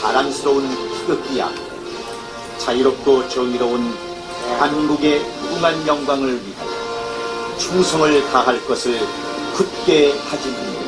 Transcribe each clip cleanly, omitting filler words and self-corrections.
자랑스러운 희극기 앞에 자유롭고 정의로운 대한민국의 무궁한 영광을 위하여 충성을 다할 것을 굳게 다짐합니다.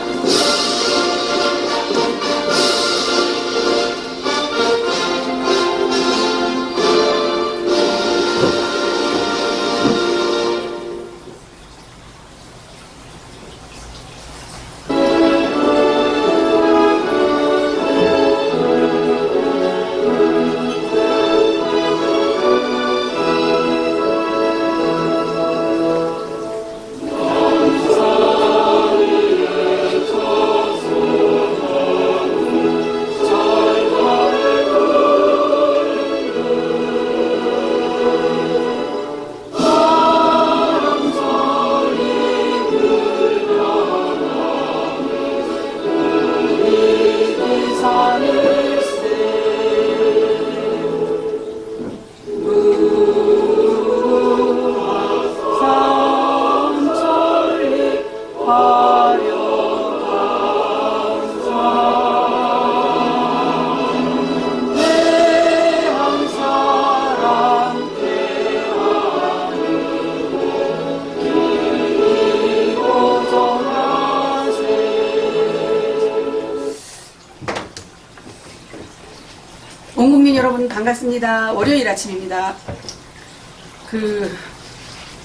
온 국민 여러분 반갑습니다. 월요일 아침입니다.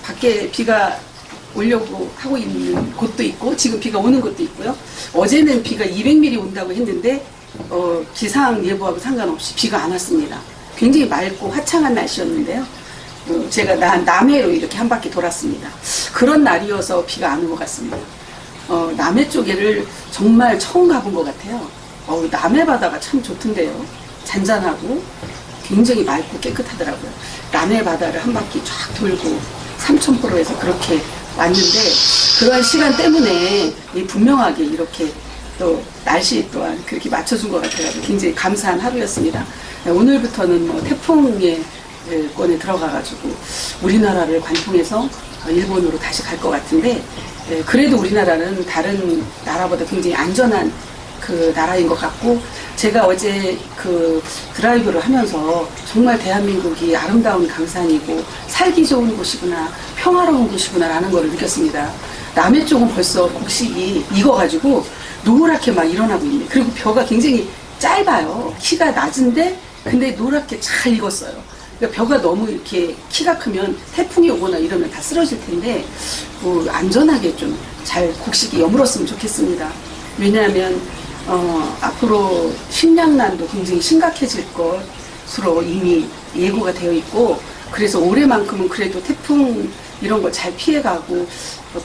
밖에 비가 오려고 하고 있는 곳도 있고 지금 비가 오는 곳도 있고요. 어제는 비가 200mm 온다고 했는데 기상 예보하고 상관없이 비가 안 왔습니다. 굉장히 맑고 화창한 날씨였는데요. 제가 남해로 이렇게 한 바퀴 돌았습니다. 그런 날이어서 비가 안 온 것 같습니다. 남해 쪽에를 정말 처음 가본 것 같아요. 남해 바다가 참 좋던데요. 잔잔하고 굉장히 맑고 깨끗하더라고요. 남해 바다를 한 바퀴 쫙 돌고 삼천포로에서 그렇게 왔는데 그러한 시간 때문에 분명하게 이렇게 또 날씨 또한 그렇게 맞춰준 것 같아서 굉장히 감사한 하루였습니다. 오늘부터는 태풍의 권에 들어가가지고 우리나라를 관통해서 일본으로 다시 갈 것 같은데 그래도 우리나라는 다른 나라보다 굉장히 안전한 나라인 것 같고 제가 어제 드라이브를 하면서 정말 대한민국이 아름다운 강산이고 살기 좋은 곳이구나 평화로운 곳이구나 라는 걸 느꼈습니다. 남해 쪽은 벌써 곡식이 익어가지고 노랗게 막 일어나고 있네. 그리고 벼가 굉장히 짧아요. 키가 낮은데 근데 노랗게 잘 익었어요. 그러니까 벼가 너무 이렇게 키가 크면 태풍이 오거나 이러면 다 쓰러질 텐데 안전하게 좀 잘 곡식이 여물었으면 좋겠습니다. 왜냐하면 앞으로 식량난도 굉장히 심각해질 것으로 이미 예고가 되어 있고 그래서 올해만큼은 그래도 태풍 이런 걸 잘 피해가고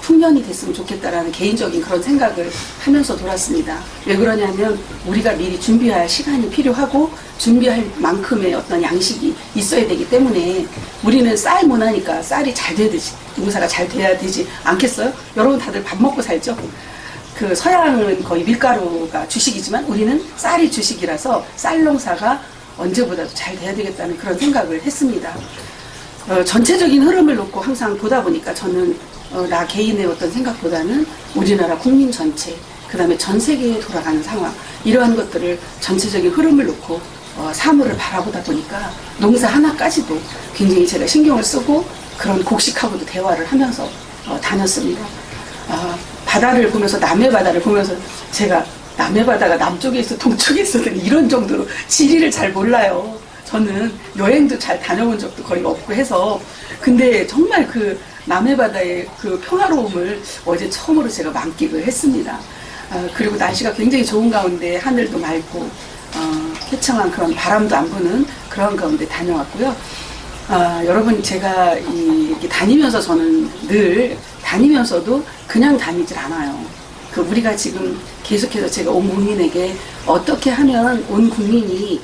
풍년이 됐으면 좋겠다라는 개인적인 그런 생각을 하면서 돌았습니다. 왜 그러냐면 우리가 미리 준비할 시간이 필요하고 준비할 만큼의 어떤 양식이 있어야 되기 때문에 우리는 쌀 문화니까 쌀이 잘 돼야 되지 농사가 잘 돼야 되지 않겠어요? 여러분 다들 밥 먹고 살죠? 서양은 거의 밀가루가 주식이지만 우리는 쌀이 주식이라서 쌀 농사가 언제보다도 잘 돼야 되겠다는 그런 생각을 했습니다. 전체적인 흐름을 놓고 항상 보다 보니까 저는 나 개인의 어떤 생각보다는 우리나라 국민 전체 그 다음에 전 세계에 돌아가는 상황 이러한 것들을 전체적인 흐름을 놓고 사물을 바라보다 보니까 농사 하나까지도 굉장히 제가 신경을 쓰고 그런 곡식하고도 대화를 하면서 다녔습니다. 바다를 보면서 남해 바다를 보면서 제가 남해 바다가 남쪽에 있어 동쪽에 있어 이런 정도로 지리를 잘 몰라요. 저는 여행도 잘 다녀본 적도 거의 없고 해서 근데 정말 남해 바다의 평화로움을 어제 처음으로 제가 만끽을 했습니다. 그리고 날씨가 굉장히 좋은 가운데 하늘도 맑고 쾌청한 그런 바람도 안 부는 그런 가운데 다녀왔고요. 여러분 제가 이렇게 다니면서 저는 늘 다니면서도 그냥 다니질 않아요. 우리가 지금 계속해서 제가 온 국민에게 어떻게 하면 온 국민이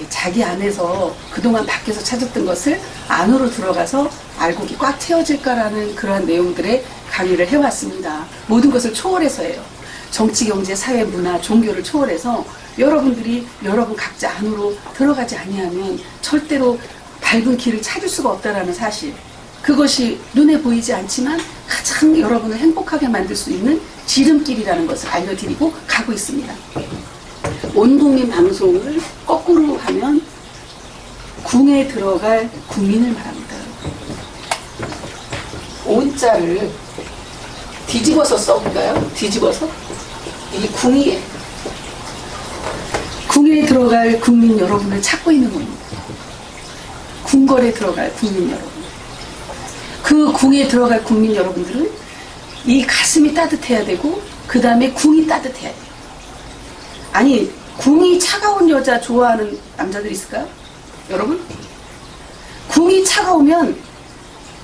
자기 안에서 그동안 밖에서 찾았던 것을 안으로 들어가서 알곡이 꽉 채워질까라는 그러한 내용들의 강의를 해왔습니다. 모든 것을 초월해서 해요. 정치, 경제, 사회, 문화, 종교를 초월해서 여러분들이 여러분 각자 안으로 들어가지 아니하면 절대로 밝은 길을 찾을 수가 없다라는 사실 그것이 눈에 보이지 않지만 가장 여러분을 행복하게 만들 수 있는 지름길이라는 것을 알려드리고 가고 있습니다. 온 국민 방송을 거꾸로 거꾸로 하면 궁에 들어갈 국민을 말합니다. 온자를 뒤집어서 써볼까요? 뒤집어서 이 궁에 들어갈 국민 여러분을 찾고 있는 겁니다. 궁궐에 들어갈 국민 여러분. 그 궁에 들어갈 국민 여러분들은 이 가슴이 따뜻해야 되고 그 다음에 궁이 따뜻해야 돼요. 아니 궁이 차가운 여자 좋아하는 남자들 있을까요? 여러분? 궁이 차가우면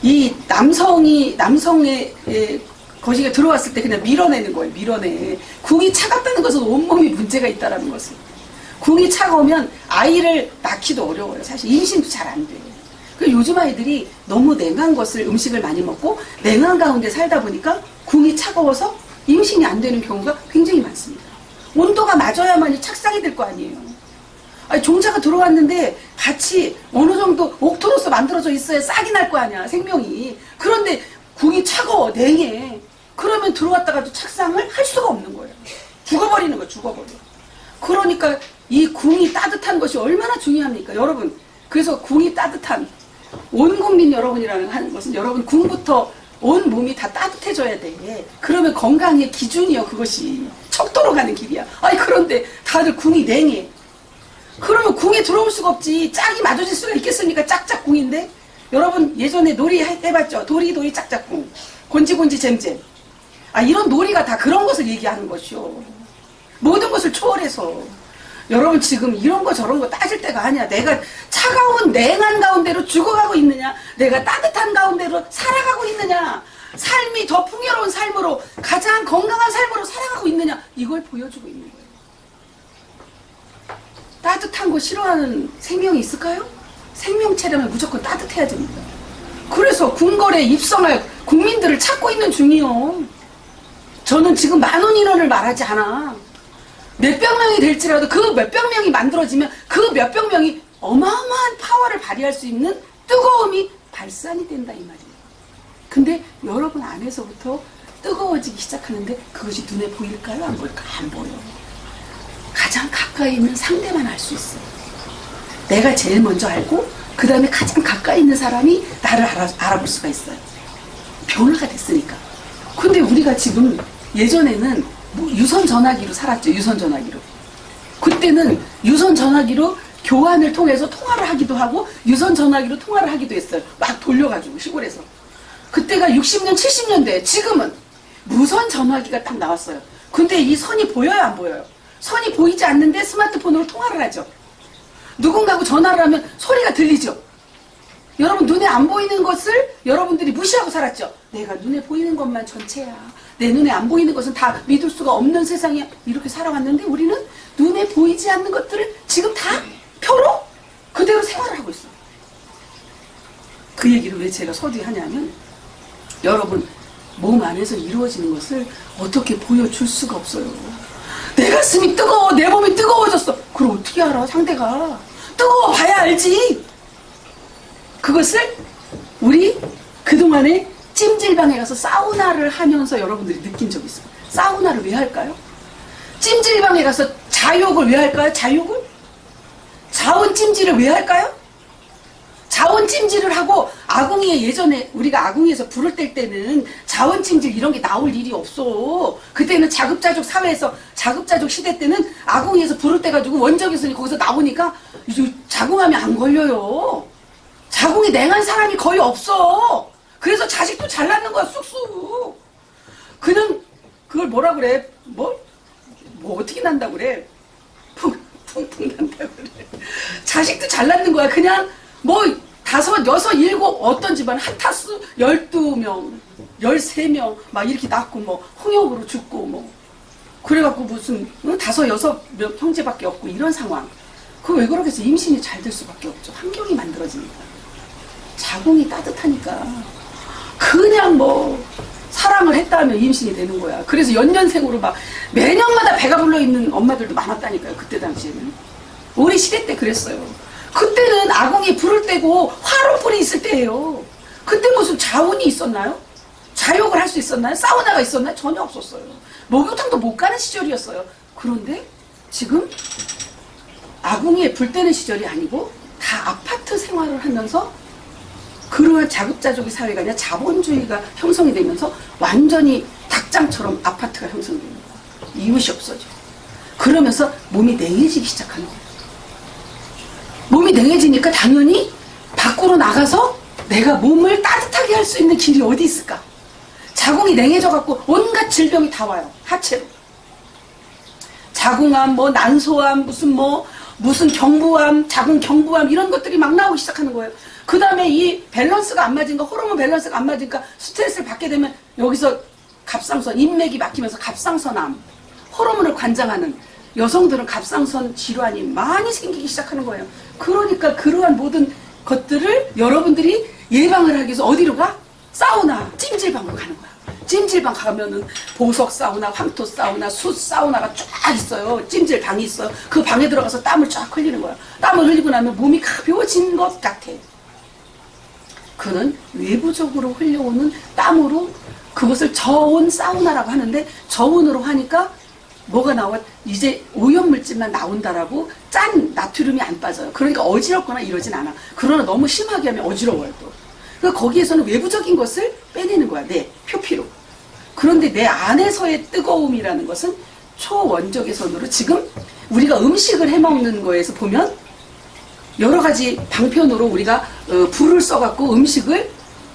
이 남성의 거시기가 들어왔을 때 그냥 밀어내는 거예요. 밀어내. 궁이 차갑다는 것은 온몸이 문제가 있다는 것을. 궁이 차가우면 아이를 낳기도 어려워요. 사실 임신도 잘 안 돼요. 요즘 아이들이 너무 냉한 것을 음식을 많이 먹고 냉한 가운데 살다 보니까 궁이 차가워서 임신이 안 되는 경우가 굉장히 많습니다. 온도가 맞아야만이 착상이 될 거 아니에요. 아니, 종자가 들어왔는데 같이 어느 정도 옥토로서 만들어져 있어야 싹이 날 거 아니야, 생명이. 그런데 궁이 차가워, 냉해. 그러면 들어왔다가도 착상을 할 수가 없는 거예요. 죽어버리는 거예요, 죽어버려. 그러니까 이 궁이 따뜻한 것이 얼마나 중요합니까? 여러분, 그래서 궁이 따뜻한 온 국민 여러분이라는 하는 것은 여러분 궁부터 온 몸이 다 따뜻해져야 돼. 그러면 건강의 기준이요, 그것이. 척도로 가는 길이야. 아니, 그런데 다들 궁이 냉해. 그러면 궁에 들어올 수가 없지. 짝이 맞아질 수가 있겠습니까? 짝짝궁인데. 여러분 예전에 놀이 해봤죠? 도리도리 짝짝궁, 곤지곤지 잼잼. 아, 이런 놀이가 다 그런 것을 얘기하는 것이요. 모든 것을 초월해서. 여러분 지금 이런 거 저런 거 따질 때가 아니야. 내가 차가운 냉한 가운데로 죽어가고 있느냐, 내가 따뜻한 가운데로 살아가고 있느냐, 삶이 더 풍요로운 삶으로, 가장 건강한 삶으로 살아가고 있느냐, 이걸 보여주고 있는 거예요. 따뜻한 거 싫어하는 생명이 있을까요? 생명체라면 무조건 따뜻해야 됩니다. 그래서 궁궐에 입성할 국민들을 찾고 있는 중이요. 저는 지금 10,000 인원을 말하지 않아. 몇백 명이 될지라도 그 몇백 명이 만들어지면 그 몇백 명이 어마어마한 파워를 발휘할 수 있는 뜨거움이 발산이 된다, 이 말이에요. 근데 여러분 안에서부터 뜨거워지기 시작하는데 그것이 눈에 보일까요? 안 보일까요? 안 보여. 가장 가까이 있는 상대만 알 수 있어요. 내가 제일 먼저 알고 그 다음에 가장 가까이 있는 사람이 나를 알아볼 수가 있어요. 변화가 됐으니까. 근데 우리가 지금 예전에는 뭐 유선전화기로 살았죠. 유선전화기로. 그때는 유선전화기로 교환을 통해서 통화를 하기도 하고 유선전화기로 통화를 하기도 했어요. 막 돌려가지고 시골에서. 그때가 60년 70년대. 지금은 무선전화기가 딱 나왔어요. 근데 이 선이 보여요, 안 보여요? 선이 보이지 않는데 스마트폰으로 통화를 하죠. 누군가하고 전화를 하면 소리가 들리죠. 여러분 눈에 안 보이는 것을 여러분들이 무시하고 살았죠. 내가 눈에 보이는 것만 전체야. 내 눈에 안 보이는 것은 다 믿을 수가 없는 세상이야. 이렇게 살아왔는데 우리는 눈에 보이지 않는 것들을 지금 다 표로 그대로 생활을 하고 있어요. 그 얘기를 왜 제가 서두에 하냐면 여러분 몸 안에서 이루어지는 것을 어떻게 보여줄 수가 없어요. 내 가슴이 뜨거워, 내 몸이 뜨거워졌어. 그걸 어떻게 알아? 상대가 뜨거워 봐야 알지. 그것을 우리 그동안에 찜질방에 가서 사우나를 하면서 여러분들이 느낀 적이 있어요. 사우나를 왜 할까요? 찜질방에 가서 자욕을 왜 할까요? 자욕을? 자원찜질을 왜 할까요? 자원찜질을 하고 아궁이에 예전에 우리가 아궁이에서 불을 뗄 때는 자원찜질 이런 게 나올 일이 없어. 그때는 자급자족 사회에서 자급자족 시대 때는 아궁이에서 불을 떼가지고 원적외선이 거기서 나오니까 자궁암이 안 걸려요. 자궁이 냉한 사람이 거의 없어. 그래서 자식도 잘 낳는 거야, 쑥쑥. 그냥 그걸 뭐라 그래? 뭐 어떻게 난다고 그래? 풍풍 난다고 그래. 자식도 잘 낳는 거야. 그냥 뭐 5, 6, 7 어떤 집안 한 타수 12명, 13명 막 이렇게 낳고 뭐 홍역으로 죽고 뭐 그래갖고 무슨 5, 6명 형제밖에 없고 이런 상황. 그거 왜 그러겠어? 임신이 잘 될 수밖에 없죠. 환경이 만들어지니까. 자궁이 따뜻하니까. 그냥 뭐 사랑을 했다 하면 임신이 되는 거야. 그래서 연년생으로 막 매년마다 배가 불러 있는 엄마들도 많았다니까요. 그때 당시에는. 우리 시대 때 그랬어요. 그때는 아궁이에 불을 떼고 화로불이 있을 때예요. 그때 무슨 자원이 있었나요? 자욕을 할 수 있었나요? 사우나가 있었나요? 전혀 없었어요. 목욕탕도 못 가는 시절이었어요. 그런데 지금 아궁이에 불 때는 시절이 아니고 다 아파트 생활을 하면서 그러한 자급자족의 사회가 아니라 자본주의가 형성이 되면서 완전히 닭장처럼 아파트가 형성되는 거예요. 이웃이 없어져. 그러면서 몸이 냉해지기 시작하는 거예요. 몸이 냉해지니까 당연히 밖으로 나가서 내가 몸을 따뜻하게 할 수 있는 길이 어디 있을까? 자궁이 냉해져갖고 온갖 질병이 다 와요. 하체로. 자궁암, 뭐 난소암, 무슨 경부암, 자궁 경부암 이런 것들이 막 나오기 시작하는 거예요. 그 다음에 이 밸런스가 안 맞으니까, 호르몬 밸런스가 안 맞으니까 스트레스를 받게 되면 여기서 갑상선, 인맥이 막히면서 갑상선암, 호르몬을 관장하는 여성들은 갑상선 질환이 많이 생기기 시작하는 거예요. 그러니까 그러한 모든 것들을 여러분들이 예방을 하기 위해서 어디로 가? 사우나, 찜질방으로 가는 거야. 찜질방 가면은 보석 사우나, 황토 사우나, 숯 사우나가 쫙 있어요. 찜질방이 있어요. 그 방에 들어가서 땀을 쫙 흘리는 거야. 땀을 흘리고 나면 몸이 가벼워진 것 같아. 그는 외부적으로 흘려오는 땀으로 그것을 저온 사우나라고 하는데, 저온으로 하니까 뭐가 나와? 이제 오염물질만 나온다라고. 짠 나트륨이 안 빠져요. 그러니까 어지럽거나 이러진 않아. 그러나 너무 심하게 하면 어지러워요 또. 그러니까 거기에서는 외부적인 것을 빼내는 거야. 내 표피로. 그런데 내 안에서의 뜨거움이라는 것은 초원적외선으로, 지금 우리가 음식을 해먹는 거에서 보면 여러 가지 방편으로 우리가 불을 써갖고 음식을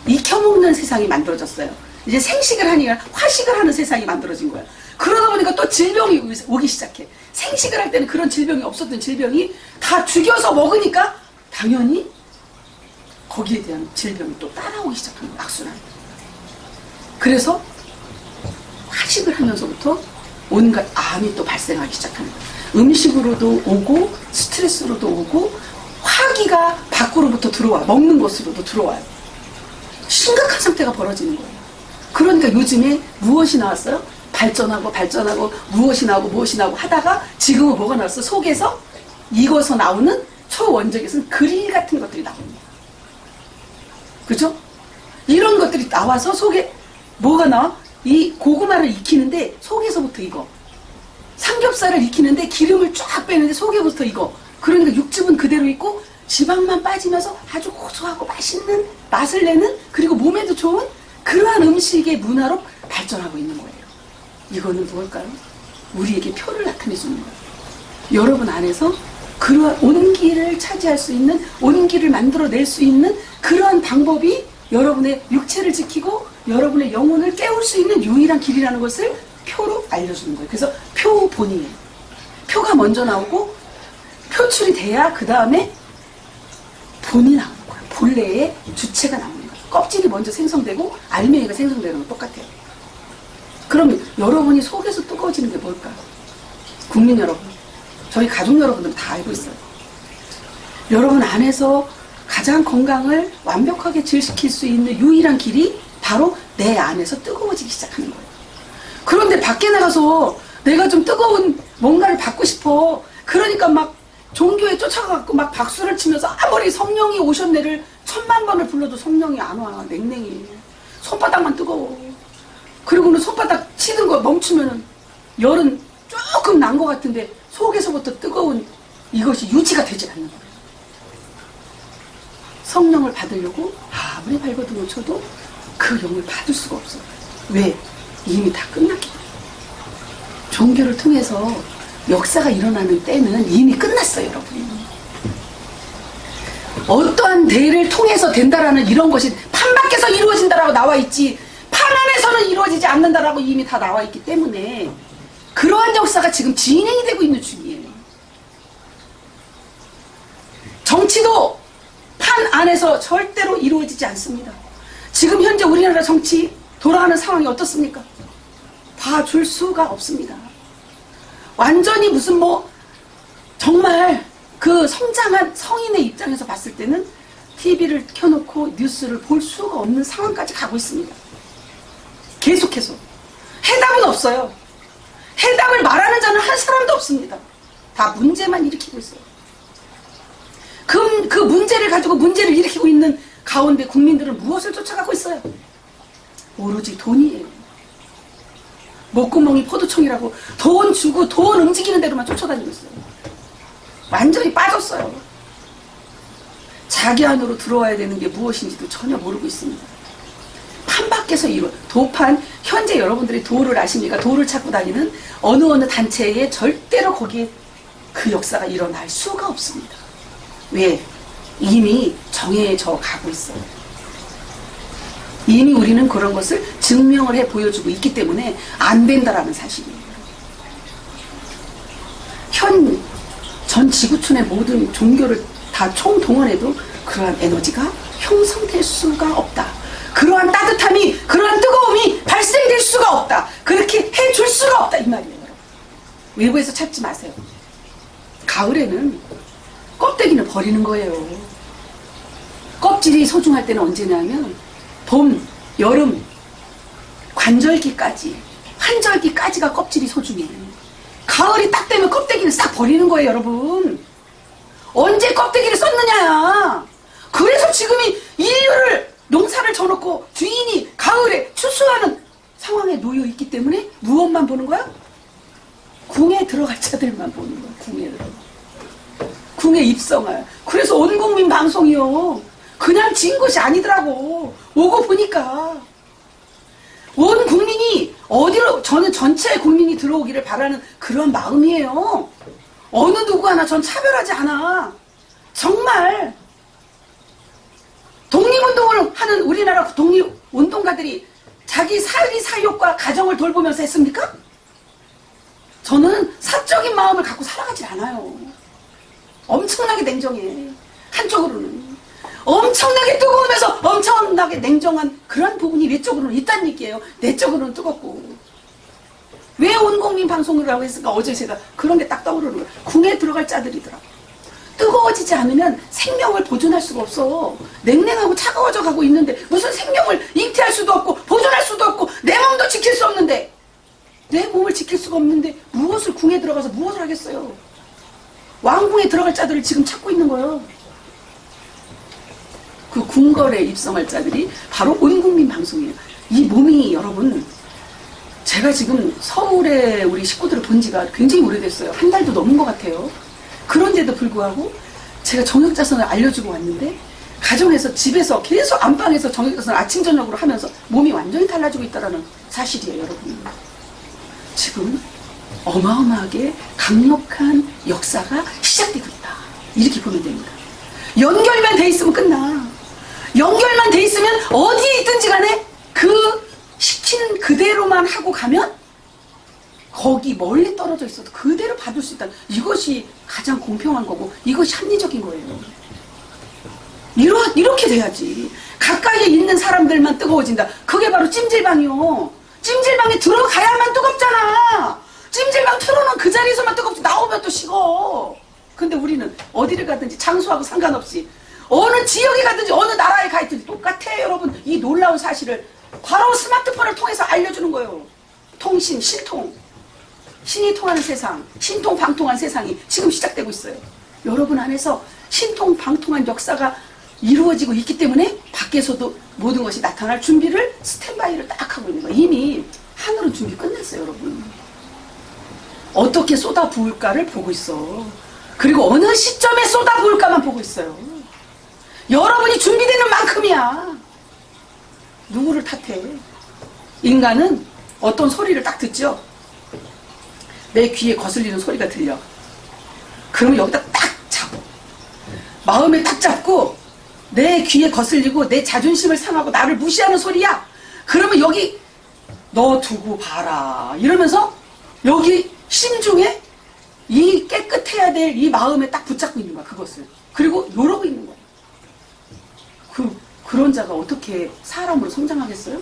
익혀먹는 세상이 만들어졌어요. 이제 생식을 하니까 화식을 하는 세상이 만들어진 거야. 그러다 보니까 또 질병이 오기 시작해. 생식을 할 때는 그런 질병이 없었던 질병이 다 죽여서 먹으니까 당연히 거기에 대한 질병이 또 따라오기 시작하는 거야. 악순환. 그래서 화식을 하면서부터 온갖 암이 또 발생하기 시작하는 거야. 음식으로도 오고 스트레스로도 오고 화기가 밖으로부터 들어와. 먹는 것으로도 들어와요. 심각한 상태가 벌어지는 거예요. 그러니까 요즘에 무엇이 나왔어요? 발전하고 무엇이 나오고 하다가 지금은 뭐가 나왔어? 속에서 익어서 나오는 초원적에서는 그릴 같은 것들이 나옵니다. 그죠? 이런 것들이 나와서 속에 뭐가 나와? 이 고구마를 익히는데 속에서부터 익어. 삼겹살을 익히는데 기름을 쫙 빼는데 속에부터 익어. 그러니까 육즙은 그대로 있고 지방만 빠지면서 아주 고소하고 맛있는 맛을 내는, 그리고 몸에도 좋은 그러한 음식의 문화로 발전하고 있는 거예요. 이거는 무엇일까요? 우리에게 표를 나타내주는 거예요. 여러분 안에서 그러한 온기를 차지할 수 있는, 온기를 만들어낼 수 있는 그러한 방법이 여러분의 육체를 지키고 여러분의 영혼을 깨울 수 있는 유일한 길이라는 것을 표로 알려주는 거예요. 그래서 표본이에요. 표가 먼저 나오고 표출이 돼야 그 다음에 본이 나오는 거예요. 본래의 주체가 나오는 거예요. 껍질이 먼저 생성되고 알맹이가 생성되는 건 똑같아요. 그럼 여러분이 속에서 뜨거워지는 게 뭘까요? 국민 여러분, 저희 가족 여러분들은 다 알고 있어요. 여러분 안에서 가장 건강을 완벽하게 질시킬 수 있는 유일한 길이 바로 내 안에서 뜨거워지기 시작하는 거예요. 그런데 밖에 나가서 내가 좀 뜨거운 뭔가를 받고 싶어. 그러니까 막 종교에 쫓아가고 막 박수를 치면서 아무리 성령이 오셨네를 1000만 번을 불러도 성령이 안 와. 냉랭해. 손바닥만 뜨거워. 그리고는 손바닥 치는 거 멈추면은 열은 조금 난 것 같은데 속에서부터 뜨거운 이것이 유지가 되지 않는 거예요. 성령을 받으려고 아무리 발버둥을 쳐도 그 영을 받을 수가 없어요. 왜? 이미 다 끝났기 때문에. 종교를 통해서 역사가 일어나는 때는 이미 끝났어요, 여러분. 어떠한 대를 통해서 된다라는 이런 것이 판 밖에서 이루어진다라고 나와 있지, 판 안에서는 이루어지지 않는다라고 이미 다 나와 있기 때문에 그러한 역사가 지금 진행이 되고 있는 중이에요. 정치도 판 안에서 절대로 이루어지지 않습니다. 지금 현재 우리나라 정치 돌아가는 상황이 어떻습니까? 봐줄 수가 없습니다. 완전히 무슨 정말 그 성장한 성인의 입장에서 봤을 때는 TV를 켜놓고 뉴스를 볼 수가 없는 상황까지 가고 있습니다. 계속해서. 해답은 없어요. 해답을 말하는 자는 한 사람도 없습니다. 다 문제만 일으키고 있어요. 그 문제를 가지고 문제를 일으키고 있는 가운데 국민들은 무엇을 쫓아가고 있어요? 오로지 돈이에요. 목구멍이 포도청이라고 돈 주고 돈 움직이는 대로만 쫓아다니고 있어요. 완전히 빠졌어요. 자기 안으로 들어와야 되는 게 무엇인지도 전혀 모르고 있습니다. 판 밖에서 이룬 도판, 현재 여러분들이 도를 아십니까? 도를 찾고 다니는 어느 단체에 절대로 거기에 그 역사가 일어날 수가 없습니다. 왜? 이미 정해져 가고 있어요. 이미 우리는 그런 것을 증명을 해 보여주고 있기 때문에 안 된다라는 사실이에요. 전 지구촌의 모든 종교를 다 총동원해도 그러한 에너지가 형성될 수가 없다. 그러한 따뜻함이, 그러한 뜨거움이 발생될 수가 없다. 그렇게 해줄 수가 없다. 이 말이에요. 여러분. 외부에서 찾지 마세요. 가을에는 껍데기는 버리는 거예요. 껍질이 소중할 때는 언제냐면 봄, 여름, 관절기까지, 한절기까지가 껍질이 소중해. 가을이 딱 되면 껍데기는 싹 버리는 거예요, 여러분. 언제 껍데기를 썼느냐야. 그래서 지금이 인류를 농사를 져놓고 주인이 가을에 추수하는 상황에 놓여 있기 때문에 무엇만 보는 거야? 궁에 들어갈 자들만 보는 거야. 궁에 들어가. 궁에 입성할. 그래서 온 국민 방송이요. 그냥 진 것이 아니더라고. 오고 보니까 온 국민이 어디로, 저는 전체 국민이 들어오기를 바라는 그런 마음이에요. 어느 누구 하나 전 차별하지 않아. 정말 독립운동을 하는 우리나라 독립운동가들이 자기 사회과 가정을 돌보면서 했습니까? 저는 사적인 마음을 갖고 살아가질 않아요. 엄청나게 냉정해. 한쪽으로는 엄청나게 뜨거우면서 엄청나게 냉정한 그런 부분이 외적으로는 있다는 얘기예요. 내적으로는 뜨겁고. 왜 온국민 방송을 하고 했을까? 어제 제가 그런 게 딱 떠오르는 거예요. 궁에 들어갈 자들이더라고. 뜨거워지지 않으면 생명을 보존할 수가 없어. 냉랭하고 차가워져 가고 있는데 무슨 생명을 잉태할 수도 없고 보존할 수도 없고 내 몸도 지킬 수 없는데, 내 몸을 지킬 수가 없는데 무엇을 궁에 들어가서 무엇을 하겠어요. 왕궁에 들어갈 자들을 지금 찾고 있는 거예요. 그 궁궐에 입성할 자들이 바로 온국민 방송이에요. 이 몸이, 여러분, 제가 지금 서울에 우리 식구들을 본 지가 굉장히 오래됐어요. 한 달도 넘은 것 같아요. 그런데도 불구하고 제가 정액자선을 알려주고 왔는데 가정에서, 집에서 계속 안방에서 정액자선을 아침 저녁으로 하면서 몸이 완전히 달라지고 있다는 사실이에요. 여러분, 지금 어마어마하게 강력한 역사가 시작되고 있다. 이렇게 보면 됩니다. 연결만 돼 있으면 끝나. 연결만 돼 있으면 어디에 있든지 간에 그 시킨 그대로만 하고 가면 거기 멀리 떨어져 있어도 그대로 받을 수 있다. 이것이 가장 공평한 거고 이것이 합리적인 거예요. 이렇게 돼야지. 가까이에 있는 사람들만 뜨거워진다. 그게 바로 찜질방이요. 찜질방에 들어가야만 뜨겁잖아. 찜질방 틀어놓은 그 자리에서만 뜨겁지 나오면 또 식어. 근데 우리는 어디를 가든지 장소하고 상관없이 어느 지역에 가든지 어느 나라에 가 있든지 똑같아. 여러분, 이 놀라운 사실을 바로 스마트폰을 통해서 알려주는 거예요. 통신, 신통, 신이 통하는 세상, 신통방통한 세상이 지금 시작되고 있어요. 여러분 안에서 신통방통한 역사가 이루어지고 있기 때문에 밖에서도 모든 것이 나타날 준비를, 스탠바이를 딱 하고 있는 거예요. 이미 하늘은 준비 끝났어요. 여러분, 어떻게 쏟아부을까를 보고 있어. 그리고 어느 시점에 쏟아부을까만 보고 있어요. 여러분이 준비되는 만큼이야. 누구를 탓해? 인간은 어떤 소리를 딱 듣죠? 내 귀에 거슬리는 소리가 들려. 그러면 여기다 딱 잡고, 마음에 딱 잡고, 내 귀에 거슬리고 내 자존심을 상하고 나를 무시하는 소리야. 그러면 여기 너 두고 봐라 이러면서 여기 심중에 이 깨끗해야 될 이 마음에 딱 붙잡고 있는 거야. 그것을. 그리고 이러고 있는 거야. 그런 자가 어떻게 사람으로 성장하겠어요?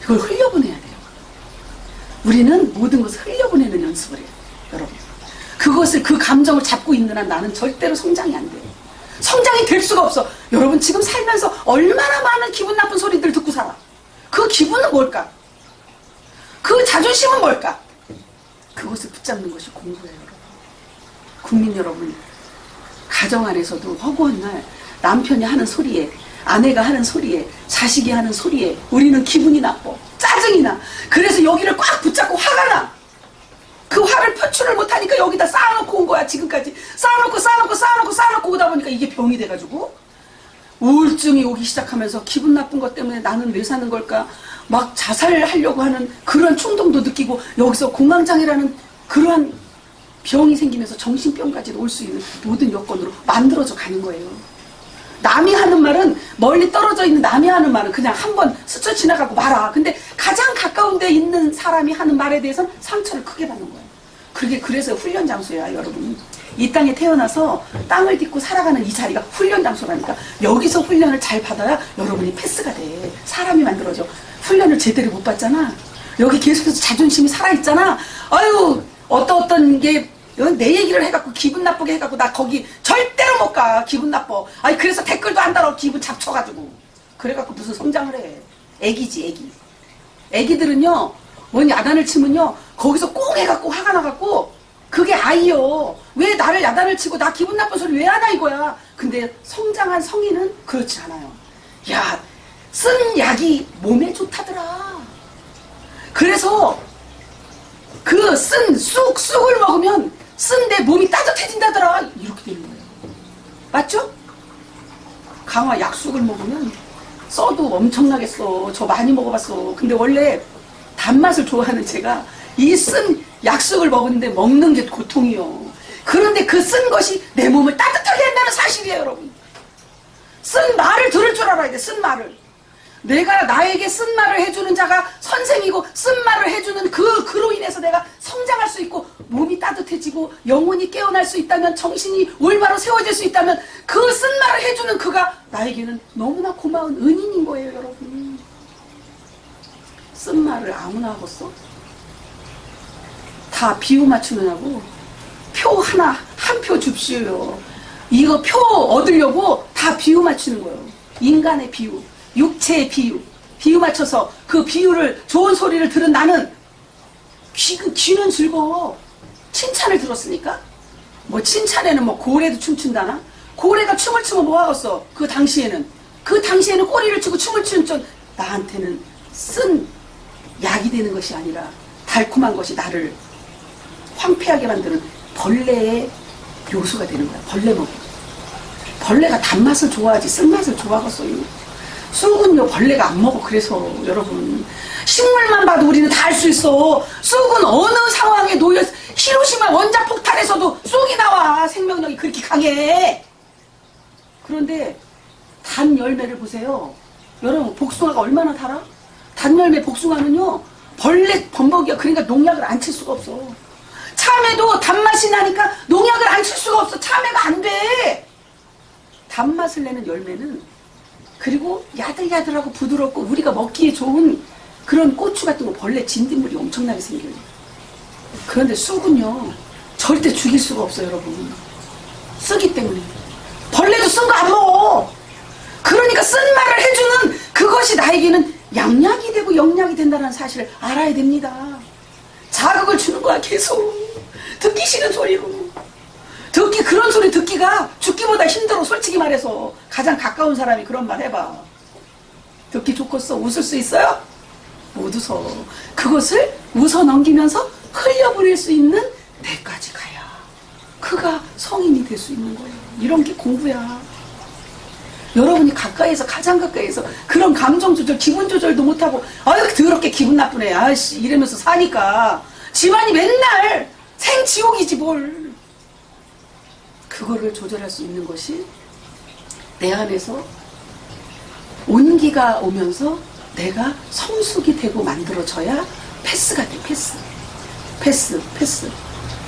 그걸 흘려보내야 돼요. 우리는 모든 것을 흘려보내는 연습을 해요. 여러분, 그것을, 그 감정을 잡고 있는 한 나는 절대로 성장이 안 돼요. 성장이 될 수가 없어. 여러분, 지금 살면서 얼마나 많은 기분 나쁜 소리들 듣고 살아. 그 기분은 뭘까? 그 자존심은 뭘까? 그것을 붙잡는 것이 공부예요. 여러분, 국민 여러분, 가정 안에서도 허구한 날 남편이 하는 소리에, 아내가 하는 소리에, 자식이 하는 소리에 우리는 기분이 나빠, 짜증이 나. 그래서 여기를 꽉 붙잡고 화가 나. 그 그 화를 표출을 못하니까 여기다 쌓아놓고 온 거야. 지금까지 쌓아놓고 오다 보니까 이게 병이 돼가지고 우울증이 오기 시작하면서 기분 나쁜 것 때문에 나는 왜 사는 걸까 막 자살하려고 하는 그런 충동도 느끼고 여기서 공황장애라는 그러한 병이 생기면서 정신병까지도 올 수 있는 모든 여건으로 만들어져 가는 거예요. 남이 하는 말은 멀리 떨어져 있는 남이 하는 말은 그냥 한번 스쳐 지나가고 말아. 근데 가장 가까운 데 있는 사람이 하는 말에 대해서는 상처를 크게 받는 거예요. 그게 그래서 훈련 장소야, 여러분. 이 땅에 태어나서 땅을 딛고 살아가는 이 자리가 훈련 장소라니까. 여기서 훈련을 잘 받아야 여러분이 패스가 돼. 사람이 만들어져. 훈련을 제대로 못 받잖아. 여기 계속해서 자존심이 살아있잖아. 아유, 어떤 게 내 얘기를 해갖고 기분 나쁘게 해갖고 나 거기 절대로 못 가. 기분 나빠. 아니 그래서 댓글도 안 달아. 기분 잡쳐가지고. 그래갖고 무슨 성장을 해. 애기지 애기. 애기들은요 뭔 야단을 치면요 거기서 꼭 해갖고 화가 나갖고 그게 아이요. 왜 나를 야단을 치고 나 기분 나쁜 소리 왜 하나 이거야. 근데 성장한 성인은 그렇지 않아요. 야, 쓴 약이 몸에 좋다더라. 그래서 그 쓴 쑥을 먹으면 쓴데 몸이 따뜻해진다더라. 이렇게 되는 거예요. 맞죠? 강화 약쑥을 먹으면 써도 엄청나게 써. 저 많이 먹어봤어. 근데 원래 단맛을 좋아하는 제가 이 쓴 약쑥을 먹는데 먹는 게 고통이요. 그런데 그 쓴 것이 내 몸을 따뜻하게 한다는 사실이에요, 여러분. 쓴 말을 들을 줄 알아야 돼, 쓴 말을. 내가 나에게 쓴 말을 해주는 자가 선생이고 쓴 말을 해주는 그로 인해서 내가 성장할 수 있고 몸이 따뜻해지고 영혼이 깨어날 수 있다면 정신이 올바로 세워질 수 있다면 그 쓴 말을 해주는 그가 나에게는 너무나 고마운 은인인 거예요, 여러분. 쓴 말을 아무나 하겠어? 다 비유 맞추느냐고 표 하나 한 표 줍시오요. 이거 표 얻으려고 다 비유 맞추는 거예요. 인간의 비유, 육체의 비유 맞춰서 그 비유를 좋은 소리를 들은 나는 귀는 즐거워. 칭찬을 들었으니까. 뭐 칭찬에는 뭐 고래도 춤춘다나? 고래가 춤을 추면 뭐 하겠어? 그 당시에는 꼬리를 치고 춤을 추는 좀 나한테는 쓴 약이 되는 것이 아니라 달콤한 것이 나를 황폐하게 만드는 벌레의 요소가 되는 거야. 벌레 먹이. 벌레가 단맛을 좋아하지 쓴맛을 좋아하겠어요. 쑥은요 벌레가 안 먹어. 그래서 여러분 식물만 봐도 우리는 다 알 수 있어. 쑥은 어느 상황에 놓여 히로시마 원자폭탄에서도 쑥이 나와. 생명력이 그렇게 강해. 그런데 단 열매를 보세요. 여러분 복숭아가 얼마나 달아? 단 열매 복숭아는요 벌레 범벅이야. 그러니까 농약을 안 칠 수가 없어. 참외도 단맛이 나니까 농약을 안 칠 수가 없어. 참외가 안 돼. 단맛을 내는 열매는 그리고 야들야들하고 부드럽고 우리가 먹기에 좋은 그런 고추 같은 거 벌레 진딧물이 엄청나게 생겨요. 그런데 쑥은요 절대 죽일 수가 없어요, 여러분. 쓰기 때문에. 벌레도 쓴 거 안 먹어. 그러니까 쓴 말을 해주는 그것이 나에게는 양약이 되고 영약이 된다는 사실을 알아야 됩니다. 자극을 주는 거야. 계속 듣기 싫은 소리로. 그런 소리 듣기가 죽기보다 힘들어. 솔직히 말해서 가장 가까운 사람이 그런 말 해봐. 듣기 좋겠어? 웃을 수 있어요? 못 웃어. 그것을 웃어 넘기면서 흘려보낼 수 있는 데까지 가야 그가 성인이 될 수 있는 거예요. 이런 게 공부야. 여러분이 가까이에서 가장 가까이에서 그런 감정 조절, 기분 조절도 못하고 아유 더럽게 기분 나쁘네 아씨 이러면서 사니까 집안이 맨날 생지옥이지 뭘. 그거를 조절할 수 있는 것이 내 안에서 온기가 오면서 내가 성숙이 되고 만들어져야 패스가 돼. 패스.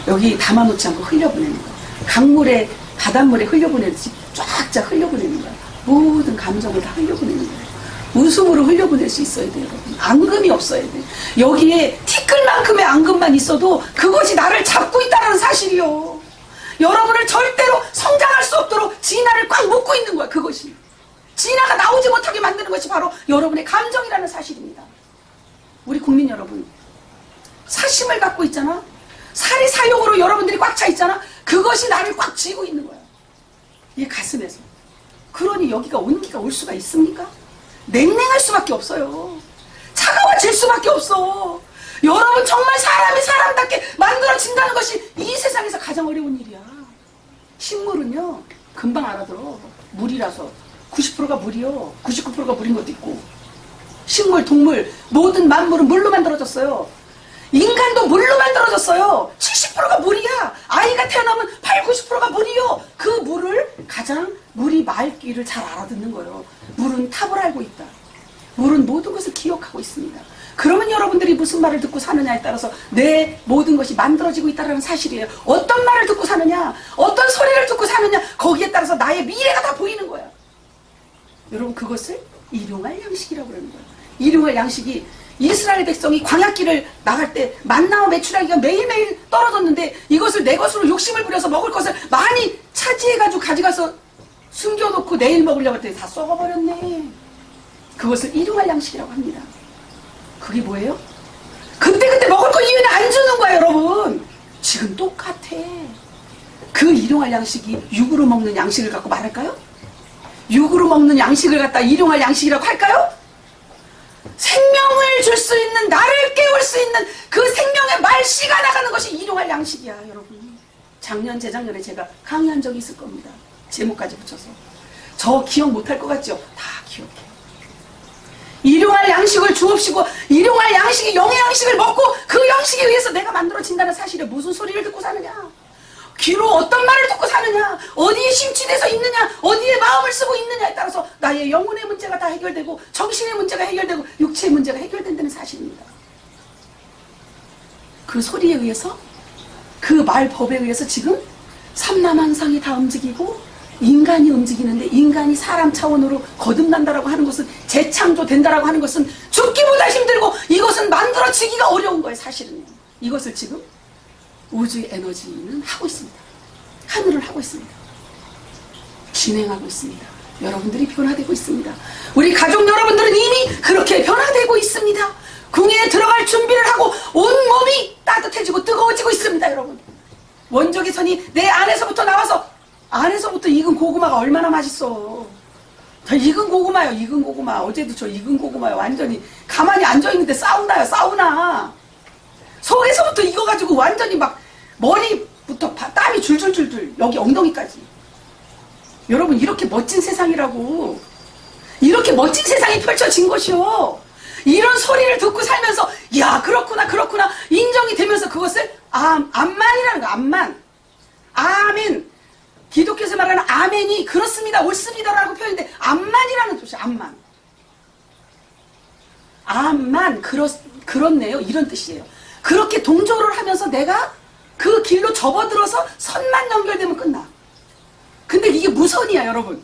여기 담아놓지 않고 흘려보내는 거야. 강물에 바닷물에 흘려보내듯이 쫙쫙 흘려보내는 거야. 모든 감정을 다 흘려보내는 거야. 웃음으로 흘려보낼 수 있어야 돼요, 여러분. 앙금이 없어야 돼. 여기에 티끌만큼의 앙금만 있어도 그것이 나를 잡고 있다는 사실이요. 여러분을 절대로 성장할 수 없도록 진화를 꽉 묶고 있는 거야. 그것이 진화가 나오지 못하게 만드는 것이 바로 여러분의 감정이라는 사실입니다. 우리 국민 여러분, 사심을 갖고 있잖아. 사리 사욕으로 여러분들이 꽉 차 있잖아. 그것이 나를 꽉 쥐고 있는 거야. 이 가슴에서. 그러니 여기가 온기가 올 수가 있습니까? 냉랭할 수밖에 없어요. 차가워질 수밖에 없어. 여러분 정말 사람이 사람답게 만들어진다는 것이 이 세상에서 가장 어려운 일이야. 식물은요 금방 알아들어. 물이라서 90%가 물이요. 99%가 물인 것도 있고. 식물, 동물, 모든 만물은 물로 만들어졌어요. 인간도 물로 만들어졌어요. 70%가 물이야. 아이가 태어나면 8, 90%가 물이요. 그 물을 가장 물이 맑기를 잘 알아듣는 거예요. 물은 탑을 알고 있다. 물은 모든 것을 기억하고 있습니다. 그러면 여러분들이 무슨 말을 듣고 사느냐에 따라서 내 모든 것이 만들어지고 있다는 사실이에요. 어떤 말을 듣고 사느냐, 어떤 소리를 듣고 사느냐, 거기에 따라서 나의 미래가 다 보이는 거야. 여러분 그것을 일용할 양식이라고 그러는 거예요. 일용할 양식이 이스라엘 백성이 광야길을 나갈 때 만나와 메추라기가 매일매일 떨어졌는데 이것을 내 것으로 욕심을 부려서 먹을 것을 많이 차지해가지고 가져가서 숨겨놓고 내일 먹으려고 했더니 다 썩어버렸네. 그것을 일용할 양식이라고 합니다. 그게 뭐예요? 그때그때 먹을 거 이외에는 안 주는 거야 여러분. 지금 똑같아. 그 일용할 양식이 육으로 먹는 양식을 갖고 말할까요? 육으로 먹는 양식을 갖다 일용할 양식이라고 할까요? 생명을 줄 수 있는, 나를 깨울 수 있는 그 생명의 말씨가 나가는 것이 일용할 양식이야 여러분. 작년 재작년에 제가 강의한 적이 있을 겁니다. 제목까지 붙여서. 저 기억 못할 것 같죠? 다 기억해. 일용할 양식을 주옵시고 일용할 양식이 영의 양식을 먹고 그 양식에 의해서 내가 만들어진다는 사실에 무슨 소리를 듣고 사느냐, 귀로 어떤 말을 듣고 사느냐, 어디에 심취돼서 있느냐, 어디에 마음을 쓰고 있느냐에 따라서 나의 영혼의 문제가 다 해결되고 정신의 문제가 해결되고 육체의 문제가 해결된다는 사실입니다. 그 소리에 의해서, 그 말법에 의해서 지금 삼라만상이 다 움직이고 인간이 움직이는데, 인간이 사람 차원으로 거듭난다라고 하는 것은, 재창조된다라고 하는 것은 죽기보다 힘들고 이것은 만들어지기가 어려운 거예요. 사실은요. 이것을 지금 우주의 에너지는 하고 있습니다. 하늘을 하고 있습니다. 진행하고 있습니다. 여러분들이 변화되고 있습니다. 우리 가족 여러분들은 이미 그렇게 변화되고 있습니다. 궁에 들어갈 준비를 하고 온 몸이 따뜻해지고 뜨거워지고 있습니다. 여러분, 원적의 선이 내 안에서부터 나와서, 안에서부터 익은 고구마가 얼마나 맛있어. 저 익은 고구마요, 익은 고구마. 어제도 저 익은 고구마요. 완전히 가만히 앉아있는데 사우나요, 사우나. 속에서부터 익어가지고 완전히 막 머리부터 땀이 줄줄줄줄, 여기 엉덩이까지. 여러분, 이렇게 멋진 세상이라고. 이렇게 멋진 세상이 펼쳐진 것이요. 이런 소리를 듣고 살면서 야 그렇구나 그렇구나 인정이 되면서 그것을 암만이라는 거. 암만, 아멘. 기독교에서 말하는 아멘이 그렇습니다, 옳습니다라고 표현인데 암만이라는 뜻이에요. 암만. 암만, 그렇네요, 이런 뜻이에요. 그렇게 동조를 하면서 내가 그 길로 접어들어서 선만 연결되면 끝나. 근데 이게 무선이야 여러분.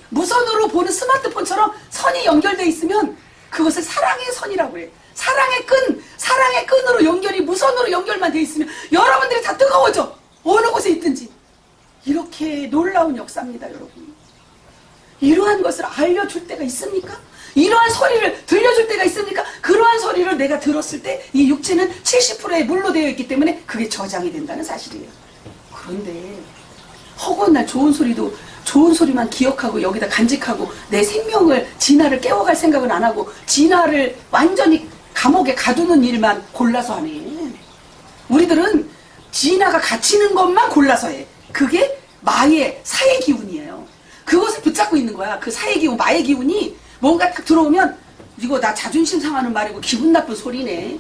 무선으로 보는 스마트폰처럼 선이 연결되어 있으면 그것을 사랑의 선이라고 해요. 사랑의 끈으로 연결이, 무선으로 연결만 되어 있으면 여러분들이 다 뜨거워져. 어느 곳에 있든지. 이렇게 놀라운 역사입니다 여러분. 이러한 것을 알려줄 때가 있습니까? 이러한 소리를 들려줄 때가 있습니까? 그러한 소리를 내가 들었을 때 이 육체는 70%의 물로 되어 있기 때문에 그게 저장이 된다는 사실이에요. 그런데 허구한 좋은 소리도 좋은 소리만 기억하고 여기다 간직하고 내 생명을, 진화를 깨워갈 생각은 안 하고 진화를 완전히 감옥에 가두는 일만 골라서 하네. 우리들은 진화가 갇히는 것만 골라서 해. 그게 마의, 사의 기운이에요. 그것을 붙잡고 있는 거야. 그 사의 기운, 마의 기운이 뭔가 딱 들어오면 이거 나 자존심 상하는 말이고 기분 나쁜 소리네.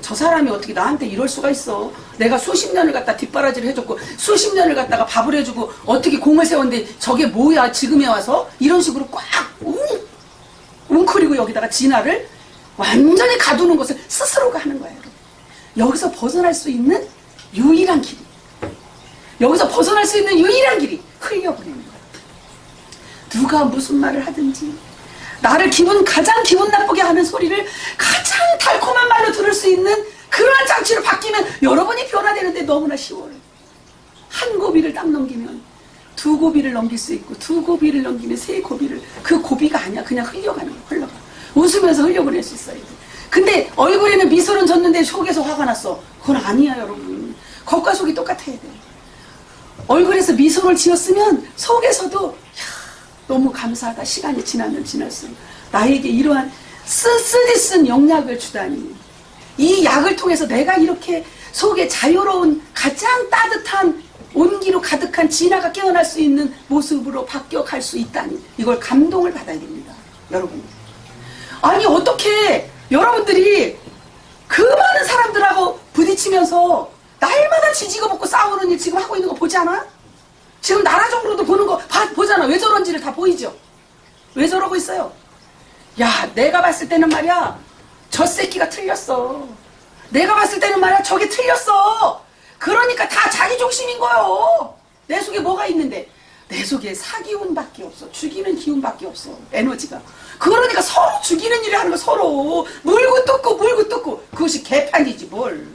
저 사람이 어떻게 나한테 이럴 수가 있어. 내가 수십 년을 갖다 뒷바라지를 해줬고 수십 년을 갖다가 밥을 해주고 어떻게 공을 세웠는데 저게 뭐야 지금에 와서. 이런 식으로 꽉 웅크리고 여기다가 진화를 완전히 가두는 것을 스스로가 하는 거예요. 여기서 벗어날 수 있는 유일한 길이, 여기서 벗어날 수 있는 유일한 길이 흘려보내는 거예요. 누가 무슨 말을 하든지 나를 가장 기분 나쁘게 하는 소리를 가장 달콤한 말로 들을 수 있는 그러한 장치로 바뀌면 여러분이 변화되는데 너무나 쉬워요. 한 고비를 딱 넘기면 두 고비를 넘길 수 있고, 두 고비를 넘기면 세 고비를, 그 고비가 아니야. 그냥 흘려가는 거야. 흘러가. 웃으면서 흘려보낼 수 있어요. 근데 얼굴에는 미소는 졌는데 속에서 화가 났어. 그건 아니야 여러분. 겉과 속이 똑같아야 돼. 얼굴에서 미소를 지었으면 속에서도 너무 감사하다. 시간이 지나면 지날수록 나에게 이러한 쓰디쓴 영약을 주다니. 이 약을 통해서 내가 이렇게 속에 자유로운 가장 따뜻한 온기로 가득한 진아가 깨어날 수 있는 모습으로 바뀌어갈 수 있다니, 이걸 감동을 받아야 됩니다. 여러분, 아니 어떻게 여러분들이 그 많은 사람들하고 부딪히면서 날마다 지지고 볶고 싸우는 일 지금 하고 있는 거 보지 않아? 지금 나라적으로도 보는 거 보잖아. 왜 저런지를 다 보이죠? 왜 저러고 있어요? 야, 내가 봤을 때는 말이야, 저 새끼가 틀렸어. 내가 봤을 때는 말이야, 저게 틀렸어. 그러니까 다 자기 중심인 거요. 내 속에 뭐가 있는데? 내 속에 사기운밖에 없어. 죽이는 기운밖에 없어. 에너지가. 그러니까 서로 죽이는 일을 하는 거, 서로 물고 뜯고 물고 뜯고. 그것이 개판이지 뭘.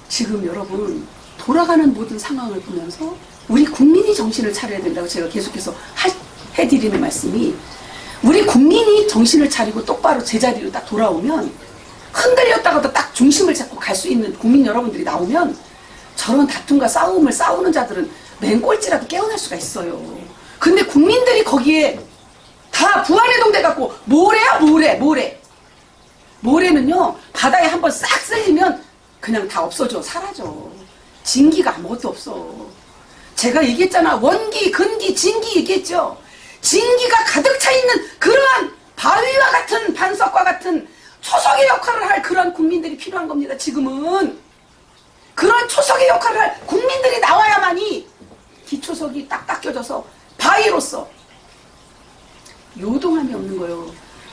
지금 여러분, 돌아가는 모든 상황을 보면서 우리 국민이 정신을 차려야 된다고 제가 계속해서 해드리는 말씀이, 우리 국민이 정신을 차리고 똑바로 제자리로 딱 돌아오면, 흔들렸다가도 딱 중심을 잡고 갈 수 있는 국민 여러분들이 나오면, 저런 다툼과 싸움을 싸우는 자들은 맨꼴찌라도 깨어날 수가 있어요. 근데 국민들이 거기에 다 부안해동 돼갖고 모래야 모래. 모래는요, 바다에 한번 싹 쓸리면 그냥 다 없어져, 사라져. 진기가 아무것도 없어. 제가 얘기했잖아. 원기, 근기, 진기 얘기했죠. 진기가 가득 차 있는 그러한 바위와 같은, 반석과 같은 초석의 역할을 할 그런 국민들이 필요한 겁니다. 지금은 그런 초석의 역할을 할 국민들이 나와야만이 기초석이 딱 닦여져서 바위로서 요동함이 없는 거예요.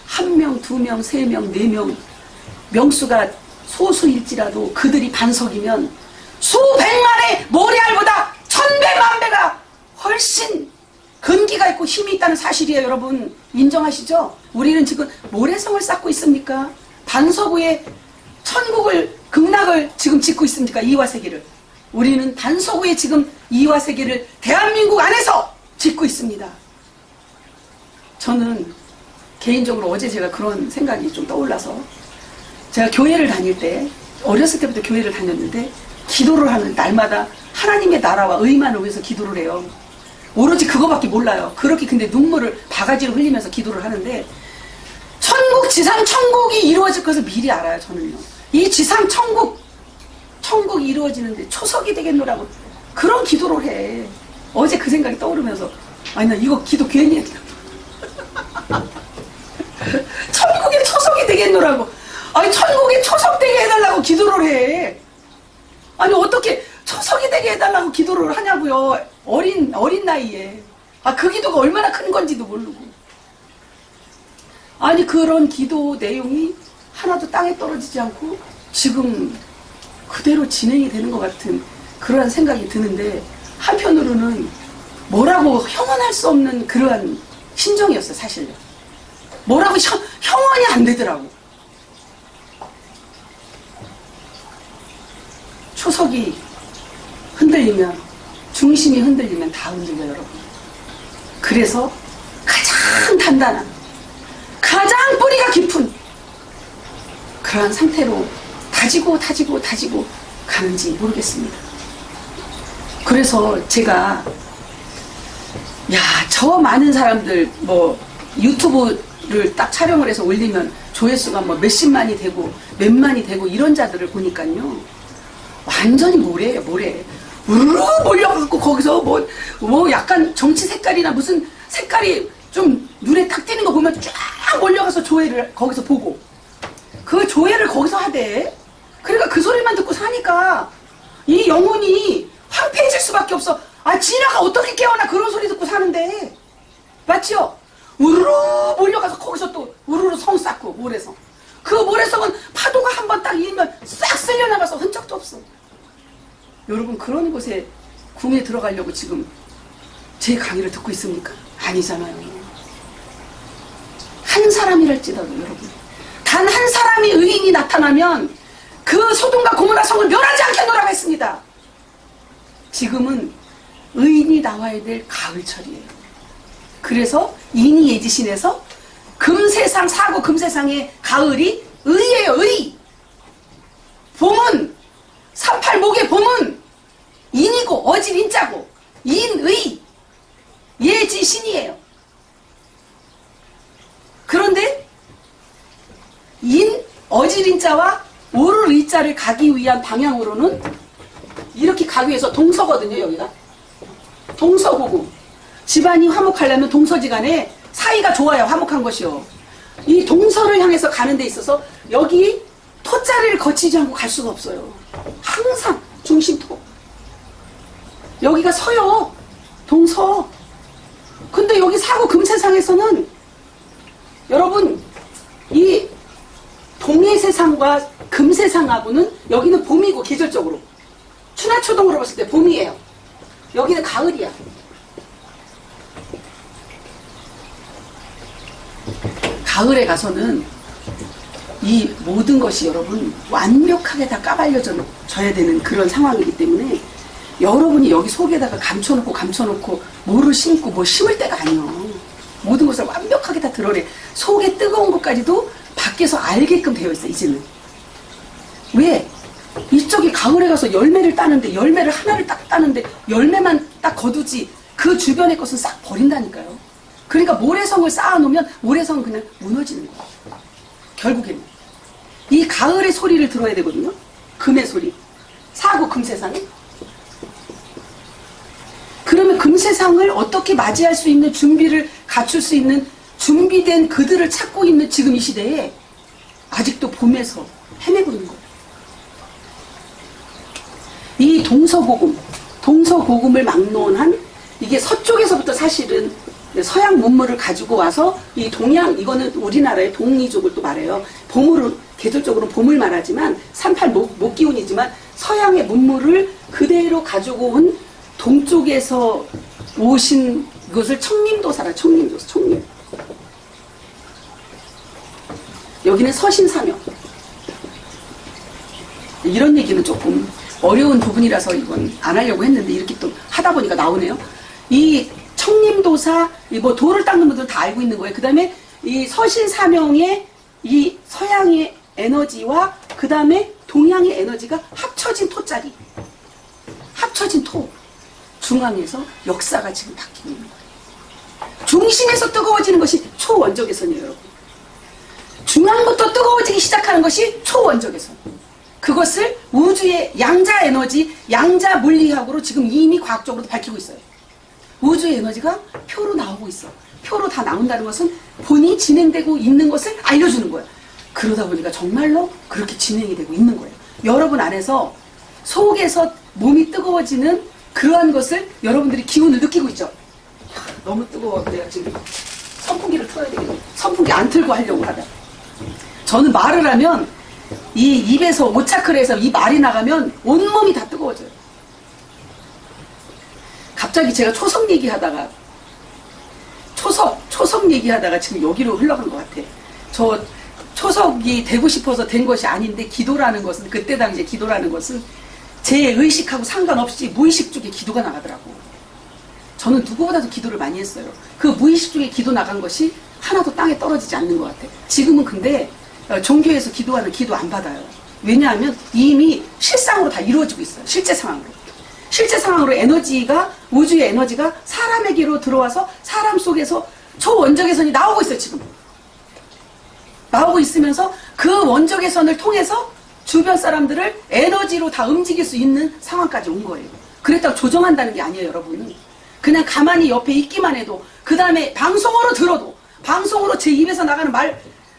1명, 2명, 3명, 4명 명수가 소수일지라도 그들이 반석이면 수백만의 모래알보다 1000배, 1000배가 훨씬 근기가 있고 힘이 있다는 사실이에요. 여러분 인정하시죠? 우리는 지금 모래성을 쌓고 있습니까? 반석 위에 천국을, 극락을 지금 짓고 있습니까? 이와 세계를. 우리는 반석 위에 지금 이와 세계를 대한민국 안에서 짓고 있습니다. 저는 개인적으로 어제 제가 그런 생각이 좀 떠올라서, 제가 교회를 다닐 때, 어렸을 때부터 교회를 다녔는데 기도를 하는 날마다 하나님의 나라와 의만을 위해서 기도를 해요. 오로지 그거밖에 몰라요. 그렇게 근데 눈물을 바가지로 흘리면서 기도를 하는데, 천국, 지상 천국이 이루어질 것을 미리 알아요. 저는요. 이 지상 천국이 이루어지는데 초석이 되겠노라고 그런 기도를 해. 어제 그 생각이 떠오르면서, 아니 나 이거 기도 괜히 했다. 천국의 초석이 되겠노라고. 아니 천국에 초석 되게 해달라고 기도를 해. 아니 어떻게 초석이 되게 해달라고 기도를 하냐고요. 어린 나이에. 그 기도가 얼마나 큰 건지도 모르고. 아니 그런 기도 내용이 하나도 땅에 떨어지지 않고 지금 그대로 진행이 되는 것 같은 그러한 생각이 드는데, 한편으로는 뭐라고 형언할 수 없는 그러한 심정이었어요. 사실요. 뭐라고 형언이 안 되더라고. 초석이 흔들리면, 중심이 흔들리면 다 흔들려요. 여러분. 그래서 가장 단단한, 가장 뿌리가 깊은 그러한 상태로 다지고 가는지 모르겠습니다. 그래서 제가 저 많은 사람들 유튜브를 딱 촬영을 해서 올리면 조회수가 몇십만이 되고 몇만이 되고 이런 자들을 보니까요, 완전히 모래예요. 모래. 우르르 몰려갖고 거기서 약간 정치 색깔이나 무슨 색깔이 좀 눈에 딱 띄는 거 보면 쫙 몰려가서 조회를 거기서 보고, 그 조회를 거기서 하대. 그러니까 그 소리만 듣고 사니까 이 영혼이 황폐해질 수밖에 없어. 진아가 어떻게 깨어나 그런 소리 듣고 사는데. 맞죠? 우르르 몰려가서 거기서 또 우르르 성 쌓고, 모래성. 그 모래성은 파도가 한번 딱 일면 싹 쓸려나가서 흔적도 없어. 여러분 그런 곳에 궁에 들어가려고 지금 제 강의를 듣고 있습니까? 아니잖아요. 한 사람이랄지라도 여러분, 단 한 사람이 의인이 나타나면 그 소돔과 고모라 성을 멸하지 않겠노라고 했습니다. 지금은 의인이 나와야 될 가을철이에요. 그래서 인이 예지신에서 금세상, 사고 금세상의 가을이 의예요. 의. 봄은 38목의 봄은 인이고 어질 인자고 인의 예지신이에요. 그런데 어지린자와 오를 이자를 가기 위한 방향으로는 이렇게 가기 위해서 동서거든요. 여기가 동서고금. 집안이 화목하려면 동서지간에 사이가 좋아야 화목한 것이요. 이 동서를 향해서 가는 데 있어서 여기 토자리를 거치지 않고 갈 수가 없어요. 항상 중심토. 여기가 서요. 동서. 근데 여기 사고 금세상에서는 여러분 이 동해 세상과 금세상하고는 여기는 봄이고 계절적으로 추나초동으로 봤을 때 봄이에요. 여기는 가을이야. 가을에 가서는 이 모든 것이 여러분 완벽하게 다 까발려져야 되는 그런 상황이기 때문에 여러분이 여기 속에다가 감춰놓고 뭐를 심고 뭐 심을 때가 아니에요. 모든 것을 완벽하게 다 드러내. 속에 뜨거운 것까지도 밖에서 알게끔 되어 있어. 이제는 왜? 이쪽이 가을에 가서 열매를 따는데 열매를 하나를 딱 따는데 열매만 딱 거두지 그 주변의 것은 싹 버린다니까요. 그러니까 모래성을 쌓아놓으면 모래성은 그냥 무너지는 거예요. 결국에는 이 가을의 소리를 들어야 되거든요. 금의 소리. 사고 금세상에. 그러면 금세상을 어떻게 맞이할 수 있는 준비를 갖출 수 있는 준비된 그들을 찾고 있는 지금 이 시대에 아직도 봄에서 헤매고 있는 거예요. 이 동서고금을 막론한 이게 서쪽에서부터 사실은 서양 문물을 가지고 와서 이 동양, 이거는 우리나라의 동이족을 또 말해요. 봄으로, 계절적으로 봄을 말하지만 38 목기운이지만 서양의 문물을 그대로 가지고 온 동쪽에서 오신 이것을 청림도사라. 청림도사. 청림. 여기는 서신사명. 이런 얘기는 조금 어려운 부분이라서 이건 안 하려고 했는데 이렇게 또 하다 보니까 나오네요. 이 청림도사, 뭐 돌을 닦는 분들은 다 알고 있는 거예요. 그 다음에 이 서신사명의 이 서양의 에너지와 그 다음에 동양의 에너지가 합쳐진 토자리. 합쳐진 토. 중앙에서 역사가 지금 바뀌고 있는 거예요. 중심에서 뜨거워지는 것이 초원적외선이에요, 여러분. 중앙부터 뜨거워지기 시작하는 것이 초원적외선. 그것을 우주의 양자 에너지, 양자 물리학으로 지금 이미 과학적으로도 밝히고 있어요. 우주의 에너지가 표로 나오고 있어. 표로 다 나온다는 것은 본인이 진행되고 있는 것을 알려주는 거예요. 그러다 보니까 정말로 그렇게 진행이 되고 있는 거예요. 여러분 안에서 속에서 몸이 뜨거워지는 그러한 것을 여러분들이 기운을 느끼고 있죠. 너무 뜨거워. 내가 지금 선풍기를 틀어야 되겠네. 선풍기 안 틀고 하려고 하다. 저는 말을 하면 이 입에서 오차크레에서 이 말이 나가면 온몸이 다 뜨거워져요. 갑자기 제가 초석 얘기하다가 초석 얘기하다가 지금 여기로 흘러간 것 같아. 저 초석이 되고 싶어서 된 것이 아닌데 기도라는 것은 그때 당시에 기도라는 것은 제 의식하고 상관없이 무의식 쪽에 기도가 나가더라고. 저는 누구보다도 기도를 많이 했어요. 그 무의식 쪽에 기도 나간 것이 하나도 땅에 떨어지지 않는 것 같아. 지금은 근데 종교에서 기도하는 기도 안 받아요. 왜냐하면 이미 실상으로 다 이루어지고 있어요. 실제 상황으로. 실제 상황으로 에너지가, 우주의 에너지가 사람에게로 들어와서 사람 속에서 초원적외선이 나오고 있어요, 지금. 나오고 있으면서 그 원적외선을 통해서 주변 사람들을 에너지로 다 움직일 수 있는 상황까지 온 거예요. 그랬다고 조정한다는 게 아니에요, 여러분은. 그냥 가만히 옆에 있기만 해도, 그 다음에 방송으로 들어도, 방송으로 제 입에서 나가는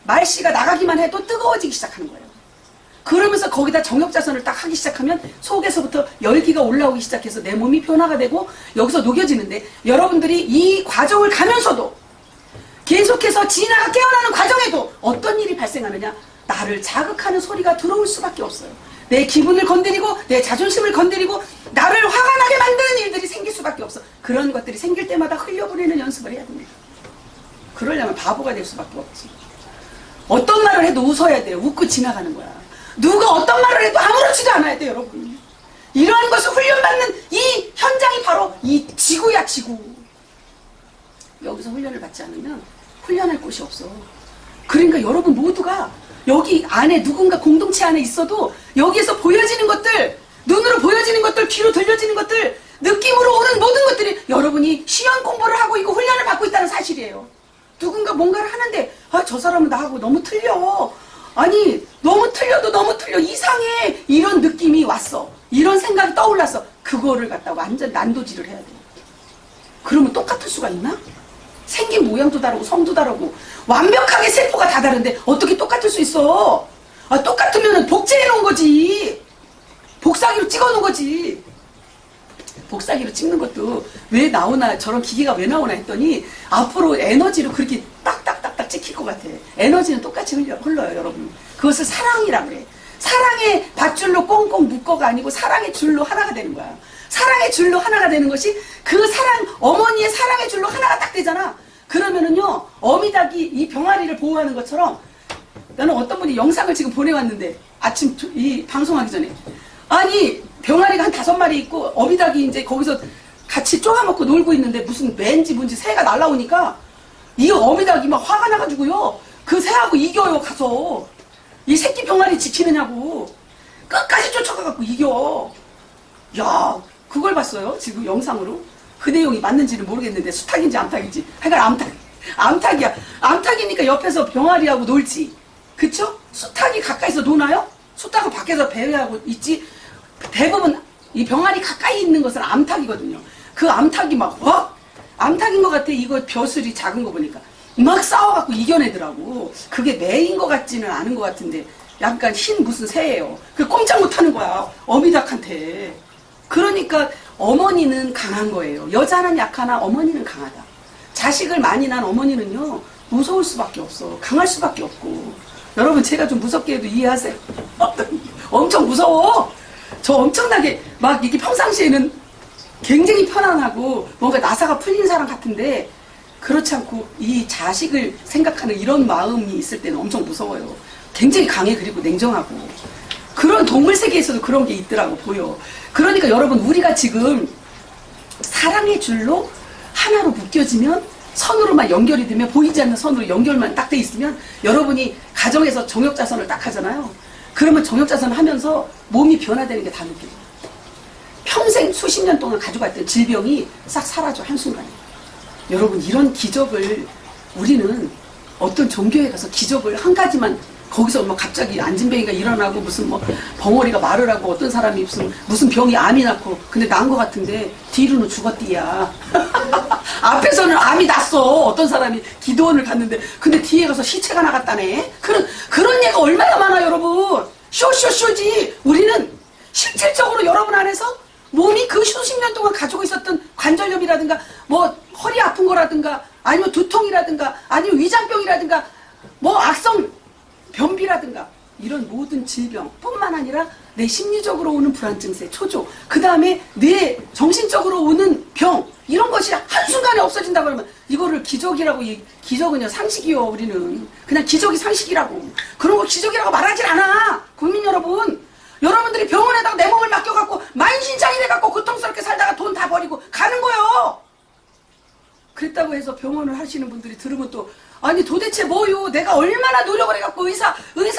말씨가 나가기만 해도 뜨거워지기 시작하는 거예요. 그러면서 거기다 정욕자선을 딱 하기 시작하면 속에서부터 열기가 올라오기 시작해서 내 몸이 변화가 되고 여기서 녹여지는데, 여러분들이 이 과정을 가면서도 계속해서 진화가 깨어나는 과정에도 어떤 일이 발생하느냐? 나를 자극하는 소리가 들어올 수밖에 없어요. 내 기분을 건드리고 내 자존심을 건드리고 나를 화가 나게 만드는 일들이 생길 수밖에 없어. 그런 것들이 생길 때마다 흘려보내는 연습을 해야 됩니다. 그러려면 바보가 될 수밖에 없지. 어떤 말을 해도 웃어야 돼요. 웃고 지나가는 거야. 누가 어떤 말을 해도 아무렇지도 않아야 돼요, 여러분. 이러한 것을 훈련받는 이 현장이 바로 이 지구야, 지구. 여기서 훈련을 받지 않으면 훈련할 곳이 없어. 그러니까 여러분 모두가 여기 안에 누군가 공동체 안에 있어도 여기에서 보여지는 것들, 눈으로 보여지는 것들, 귀로 들려지는 것들, 느낌으로 오는 모든 것들이 여러분이 시험 공부를 하고 있고 훈련을 받고 있다는 사실이에요. 누군가 뭔가를 하는데 아, 저 사람은 나하고 너무 틀려. 아니 너무 틀려도 너무 틀려 이상해 이런 느낌이 왔어. 이런 생각이 떠올랐어. 그거를 갖다가 완전 난도질을 해야 돼. 그러면 똑같을 수가 있나? 생긴 모양도 다르고 성도 다르고 완벽하게 세포가 다 다른데 어떻게 똑같을 수 있어? 아, 똑같으면 복제해 놓은 거지. 복사기로 찍어 놓은 거지. 복사기로 찍는 것도 왜 나오나, 저런 기계가 왜 나오나 했더니 앞으로 에너지로 그렇게 딱딱딱딱 찍힐 것 같아. 에너지는 똑같이 흘러요, 여러분. 그것을 사랑이라 그래. 사랑의 밧줄로 꽁꽁 묶어가 아니고 사랑의 줄로 하나가 되는 거야. 사랑의 줄로 하나가 되는 것이 그 사랑, 어머니의 사랑의 줄로 하나가 딱 되잖아. 그러면은요, 어미닭이 이 병아리를 보호하는 것처럼, 나는 어떤 분이 영상을 지금 보내왔는데, 아침 이 방송하기 전에. 아니, 병아리가 한 5마리 있고, 어미닭이 이제 거기서 같이 쪼아먹고 놀고 있는데, 무슨 맨지 뭔지 새가 날라오니까, 이 어미닭이 막 화가 나가지고요, 그 새하고 이겨요, 가서. 이 새끼 병아리 지키느냐고. 끝까지 쫓아가갖고 이겨. 야, 그걸 봤어요, 지금 영상으로. 그 내용이 맞는지는 모르겠는데 수탉인지 암탉인지 하여간 암탉이야. 암탉이니까 옆에서 병아리하고 놀지. 그쵸? 수탉이 가까이서 노나요? 수탉은 밖에서 배회하고 있지. 대부분 이 병아리 가까이 있는 것은 암탉이거든요. 그 암탉이 막 암탉인 것 같아. 이거 벼슬이 작은 거 보니까 막 싸워갖고 이겨내더라고. 그게 매인 것 같지는 않은 것 같은데 약간 흰 무슨 새예요. 그 꼼짝 못하는 거야, 어미닭한테. 그러니까 어머니는 강한 거예요. 여자는 약하나 어머니는 강하다. 자식을 많이 낳은 어머니는요, 무서울 수밖에 없어. 강할 수밖에 없고. 여러분, 제가 좀 무섭게 해도 이해하세요. 엄청 무서워. 저 엄청나게 막 이게 평상시에는 굉장히 편안하고 뭔가 나사가 풀린 사람 같은데, 그렇지 않고 이 자식을 생각하는 이런 마음이 있을 때는 엄청 무서워요. 굉장히 강해. 그리고 냉정하고. 그런 동물 세계에서도 그런 게 있더라고 보여. 그러니까 여러분, 우리가 지금 사랑의 줄로 하나로 묶여지면, 선으로만 연결이 되면, 보이지 않는 선으로 연결만 딱 돼 있으면, 여러분이 가정에서 정욕자선을 딱 하잖아요. 그러면 정욕자선을 하면서 몸이 변화되는 게 다 느껴요. 평생 수십 년 동안 가지고 왔던 질병이 싹 사라져, 한순간에. 여러분, 이런 기적을 우리는 어떤 종교에 가서 기적을 한 가지만, 거기서 뭐 갑자기 안진뱅이가 일어나고 무슨 뭐 벙어리가 말을 하고 어떤 사람이 무슨 병이 암이 났고, 근데 난 것 같은데 뒤로는 죽었디야. 앞에서는 암이 났어. 어떤 사람이 기도원을 갔는데 근데 뒤에 가서 시체가 나갔다네. 그런 예가 얼마나 많아, 여러분. 쇼지. 우리는 실질적으로 여러분 안에서 몸이 그 수십 년 동안 가지고 있었던 관절염이라든가 뭐 허리 아픈 거라든가 아니면 두통이라든가 아니면 위장병이라든가 뭐 악성 변비라든가 이런 모든 질병뿐만 아니라 내 심리적으로 오는 불안증세, 초조, 그 다음에 내 정신적으로 오는 병, 이런 것이 한순간에 없어진다 그러면 이거를 기적이라고, 기적은요 상식이요. 우리는 그냥 기적이 상식이라고. 그런 거 기적이라고 말하진 않아. 국민 여러분, 여러분들이 병원에다가 내 몸을 맡겨갖고 만신창이 돼갖고 고통스럽게 살다가 돈 다 버리고 가는 거요. 그랬다고 해서 병원을 하시는 분들이 들으면 또, 아니 도대체 뭐요? 내가 얼마나 노력을 해갖고 의사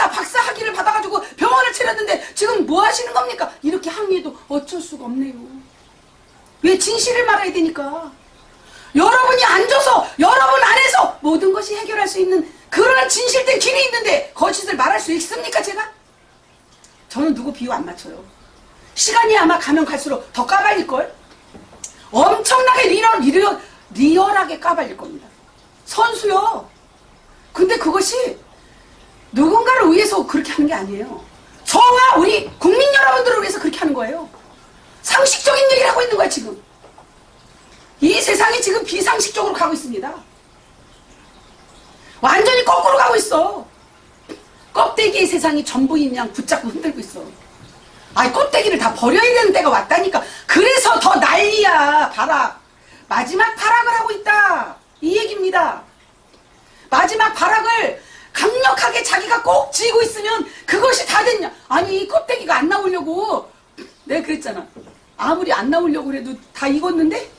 박사 학위를 받아가지고 병원을 차렸는데 지금 뭐 하시는 겁니까? 이렇게 항의해도 어쩔 수가 없네요. 왜? 진실을 말해야 되니까. 여러분이 앉아서 여러분 안에서 모든 것이 해결할 수 있는 그런 진실된 길이 있는데 거짓을 말할 수 있습니까, 제가? 저는 누구 비유 안 맞춰요. 시간이 아마 가면 갈수록 더 까발릴걸? 엄청나게 리얼하게 까발릴 겁니다. 선수요. 근데 그것이 누군가를 위해서 그렇게 하는 게 아니에요. 저와 우리 국민 여러분들을 위해서 그렇게 하는 거예요. 상식적인 얘기를 하고 있는 거야, 지금. 이 세상이 지금 비상식적으로 가고 있습니다. 완전히 거꾸로 가고 있어. 껍데기의 세상이 전부인 양 붙잡고 흔들고 있어. 아이, 껍데기를 다 버려야 되는 때가 왔다니까. 그래서 더 난리야. 발악. 마지막 발악을 하고 있다. 이 얘기입니다. 마지막 발악을 강력하게 자기가 꼭 쥐고 있으면 그것이 다 됐냐. 아니, 껍데기가 안 나오려고 내가 그랬잖아. 아무리 안 나오려고 해도 다 익었는데?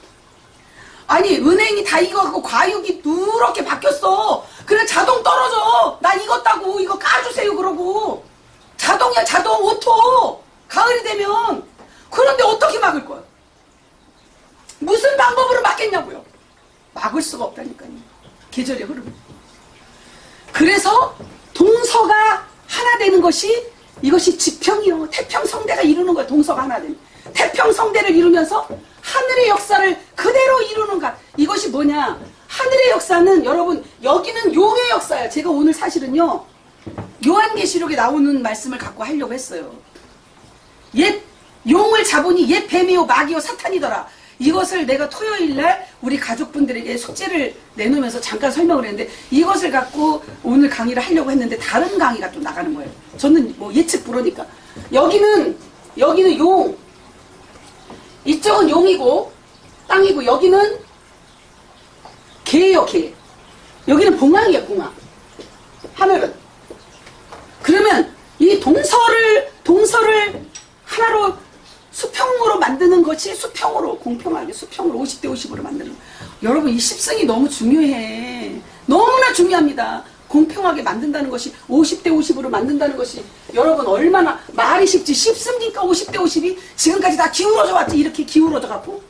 아니, 은행이 다 익어갖고 과육이 누렇게 바뀌었어. 그래, 자동 떨어져. 나 익었다고 이거 까주세요 그러고. 자동이야, 자동. 오토. 가을이 되면. 그런데 어떻게 막을 거야? 무슨 방법으로 막겠냐고요. 막을 수가 없다니까요. 계절의 흐름. 그래서 동서가 시작되는 것이 이것이 지평이요. 태평성대가 이루는 거야. 동서가 하나 되는. 태평성대를 이루면서 하늘의 역사를 그대로 이루는 것. 이것이 뭐냐? 하늘의 역사는 여러분 여기는 용의 역사야. 제가 오늘 사실은요. 요한계시록에 나오는 말씀을 갖고 하려고 했어요. 옛 용을 잡으니 옛 뱀이요 마귀요 사탄이더라. 이것을 내가 토요일날 우리 가족분들에게 숙제를 내놓으면서 잠깐 설명을 했는데 이것을 갖고 오늘 강의를 하려고 했는데 다른 강의가 또 나가는 거예요. 저는 뭐 예측 불허니까. 여기는 용, 이쪽은 용이고 땅이고 여기는 개예요, 개. 여기는 봉황이야, 봉황. 하늘은. 그러면 이 동서를 하나로 수평으로 만드는 것이 수평으로 공평하게 수평으로 50대 50으로 만드는 거예요. 여러분 이 십승이 너무 중요해. 너무나 중요합니다. 공평하게 만든다는 것이 50대 50으로 만든다는 것이 여러분 얼마나 말이 쉽지 쉽습니까? 50대 50이 지금까지 다 기울어져 왔지. 이렇게 기울어져 갖고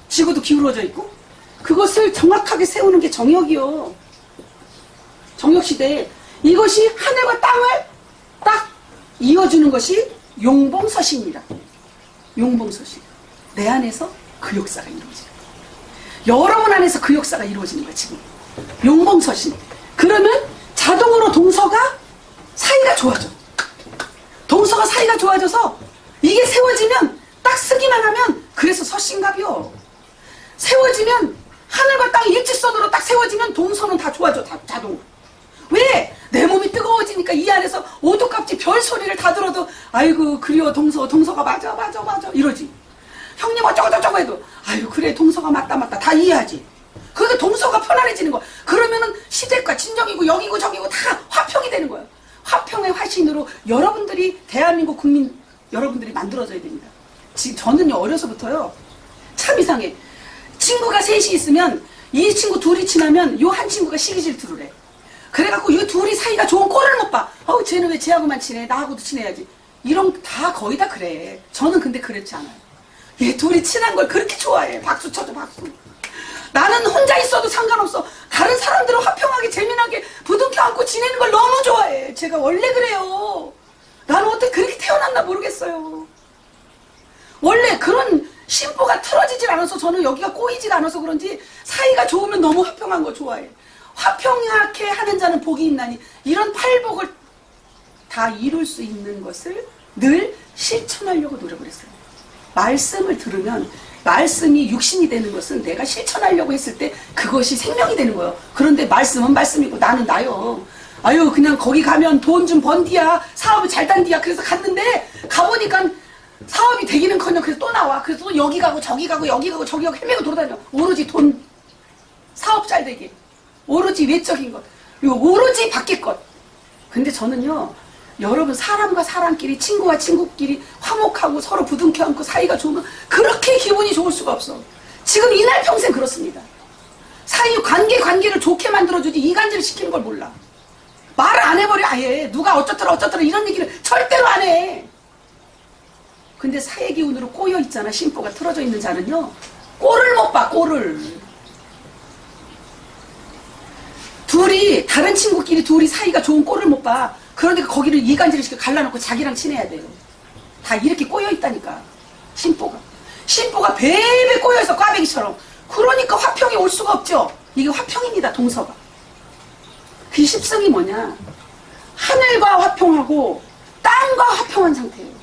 지구도 기울어져 있고 그것을 정확하게 세우는 게 정역이요. 정역시대에 이것이 하늘과 땅을 딱 이어주는 것이 용봉서신이라. 용봉서신. 내 안에서 그 역사가 이루어지는 거야. 여러분 안에서 그 역사가 이루어지는 거야 지금. 용봉서신. 그러면 자동으로 동서가 사이가 좋아져. 동서가 사이가 좋아져서 이게 세워지면 딱 쓰기만 하면 그래서 서신갑이요. 세워지면 하늘과 땅이 일직선으로 딱 세워지면 동서는 다 좋아져. 다 자동으로. 왜? 내 몸이 뜨거워지니까 이 안에서 오두값지 별 소리를 다 들어도 아이고 그리워 동서가 맞아 이러지. 형님 어쩌고 해도 아이고 그래 동서가 맞다 다 이해하지. 그러니까 동서가 편안해지는 거야. 그러면은 시댁과 친정이고 여기고 저기고 다 화평이 되는 거야. 화평의 화신으로 여러분들이 대한민국 국민 여러분들이 만들어져야 됩니다. 지금 저는요 어려서부터요 참 이상해. 친구가 셋이 있으면 이 친구 둘이 친하면 요 한 친구가 시기 질투를 해. 그래갖고 이 둘이 사이가 좋은 꼴을 못 봐. 어우 쟤는 왜 쟤하고만 친해? 나하고도 친해야지. 이런 다 거의 다 그래. 저는 근데 그렇지 않아요. 얘 둘이 친한 걸 그렇게 좋아해. 박수 쳐줘 박수. 나는 혼자 있어도 상관없어. 다른 사람들은 화평하게 재미나게 부둥켜 안고 지내는 걸 너무 좋아해. 제가 원래 그래요. 나는 어떻게 그렇게 태어났나 모르겠어요. 원래 그런 심보가 틀어지질 않아서 저는 여기가 꼬이질 않아서 그런지 사이가 좋으면 너무 화평한 거 좋아해. 화평하게 하는 자는 복이 있나니 이런 팔복을 다 이룰 수 있는 것을 늘 실천하려고 노력을 했어요. 말씀을 들으면 말씀이 육신이 되는 것은 내가 실천하려고 했을 때 그것이 생명이 되는 거예요. 그런데 말씀은 말씀이고 나는 나요. 아유 그냥 거기 가면 돈 좀 번디야 사업을 잘 단디야. 그래서 갔는데 가보니까 사업이 되기는커녕 그래서 또 나와. 그래서 또 여기 가고 저기 가고 여기 가고 저기 가고 헤매고 돌아다녀. 오로지 돈 사업 잘 되게 오로지 외적인 것 그리고 오로지 밖의 것. 근데 저는요 여러분 사람과 사람끼리 친구와 친구끼리 화목하고 서로 부둥켜 안고 사이가 좋으면 그렇게 기분이 좋을 수가 없어. 지금 이날 평생 그렇습니다. 사이 관계를 좋게 만들어주지 이간질을 시키는 걸 몰라. 말을 안 해버려. 아예 누가 어쩌더라 이런 얘기를 절대로 안 해. 근데 사의 기운으로 꼬여 있잖아. 심보가 틀어져 있는 자는요 꼴을 못 봐. 꼴을. 둘이 다른 친구끼리 둘이 사이가 좋은 꼴을 못 봐. 그런데 거기를 이간질을 시켜 갈라놓고 자기랑 친해야 돼요. 다 이렇게 꼬여 있다니까. 심보가 베베 꼬여있어. 꽈배기처럼. 그러니까 화평이 올 수가 없죠. 이게 화평입니다. 동서가. 그 십성이 뭐냐. 하늘과 화평하고 땅과 화평한 상태예요.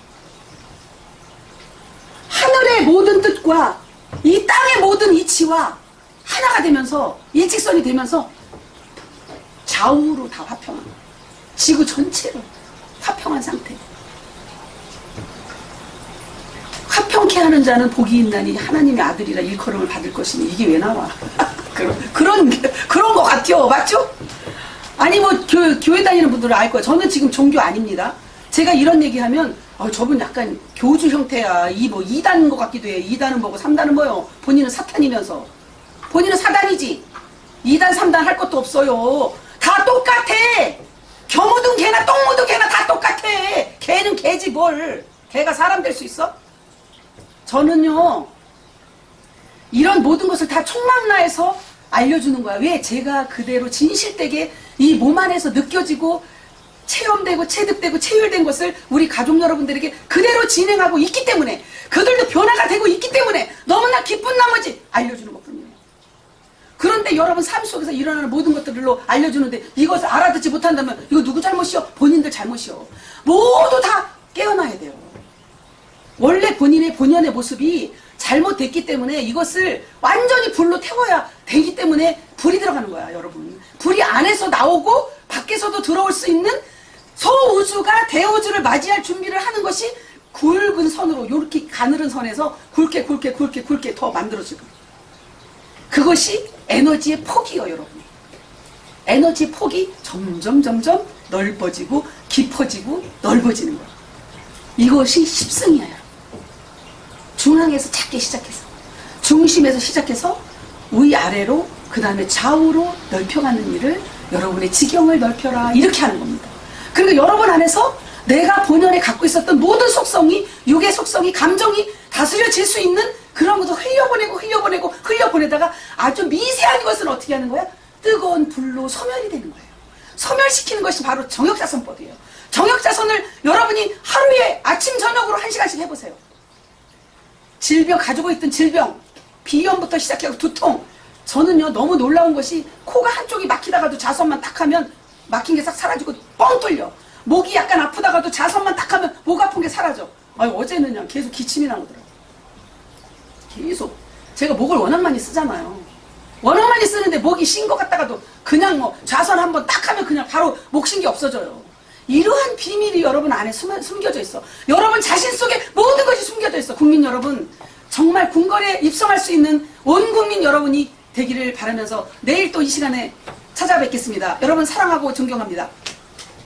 하늘의 모든 뜻과 이 땅의 모든 이치와 하나가 되면서 일직선이 되면서 좌우로 다 화평한 거예요. 지구 전체로 화평한 상태. 화평케 하는 자는 복이 있나니 하나님의 아들이라 일컬음을 받을 것이니. 이게 왜 나와? 그런 거 같죠? 맞죠? 아니 뭐 교회 다니는 분들은 알 거예요. 저는 지금 종교 아닙니다. 제가 이런 얘기하면 저분 약간 교주 형태야. 뭐 2단인 것 같기도 해. 2단은 뭐고 3단은 뭐요? 본인은 사탄이면서. 본인은 사단이지. 2단 3단 할 것도 없어요. 다 똑같아. 겨 묻은 개나 똥 묻은 개나 다 똑같아. 개는 개지 뭘. 개가 사람 될 수 있어? 저는요 이런 모든 것을 다 총망라해서 알려주는 거야. 왜? 제가 그대로 진실되게 이 몸 안에서 느껴지고 체험되고 체득되고 체율된 것을 우리 가족 여러분들에게 그대로 진행하고 있기 때문에, 그들도 변화가 되고 있기 때문에 너무나 기쁜 나머지 알려주는 것뿐이에요. 그런데 여러분 삶 속에서 일어나는 모든 것들로 알려주는데 이것을 알아듣지 못한다면 이거 누구 잘못이요? 본인들 잘못이요. 모두 다 깨어나야 돼요. 원래 본연의 모습이 잘못됐기 때문에 이것을 완전히 불로 태워야 되기 때문에 불이 들어가는 거야, 여러분. 불이 안에서 나오고 밖에서도 들어올 수 있는 소우주가 대우주를 맞이할 준비를 하는 것이 굵은 선으로, 이렇게 가늘은 선에서 굵게 더 만들어지고, 그것이 에너지의 폭이요, 여러분. 에너지의 폭이 점점 넓어지고 깊어지고 넓어지는 거예요. 이것이 십승이야, 여러분. 중앙에서 작게 시작해서, 중심에서 시작해서 위아래로, 그 다음에 좌우로 넓혀가는 일을 여러분의 지경을 넓혀라, 이렇게 하는 겁니다. 그러니까 여러분 안에서 내가 본연에 갖고 있었던 모든 속성이, 육의 속성이, 감정이 다스려질 수 있는 그런 것을 흘려보내다가 아주 미세한 것은 어떻게 하는 거야? 뜨거운 불로 소멸이 되는 거예요. 소멸시키는 것이 바로 정역자선법이에요. 정역자선을 여러분이 하루에 아침 저녁으로 1시간씩 해보세요. 질병, 가지고 있던 질병, 비염부터 시작해서 두통. 저는요, 너무 놀라운 것이 코가 한쪽이 막히다가도 자선만 딱 하면 막힌 게 싹 사라지고 뻥 뚫려. 목이 약간 아프다가도 자선만 딱 하면 목 아픈 게 사라져. 어제는요, 계속 기침이 나오더라고요. 계속. 제가 목을 워낙 많이 쓰잖아요. 워낙 많이 쓰는데 목이 쉰 것 같다가도 그냥 뭐 자선 한번 딱 하면 그냥 바로 목 쉰 게 없어져요. 이러한 비밀이 여러분 안에 숨겨져 있어. 여러분 자신 속에 모든 것이 숨겨져 있어. 국민 여러분, 정말 궁궐에 입성할 수 있는 온 국민 여러분이 되기를 바라면서 내일 또 이 시간에 찾아뵙겠습니다. 여러분 사랑하고 존경합니다.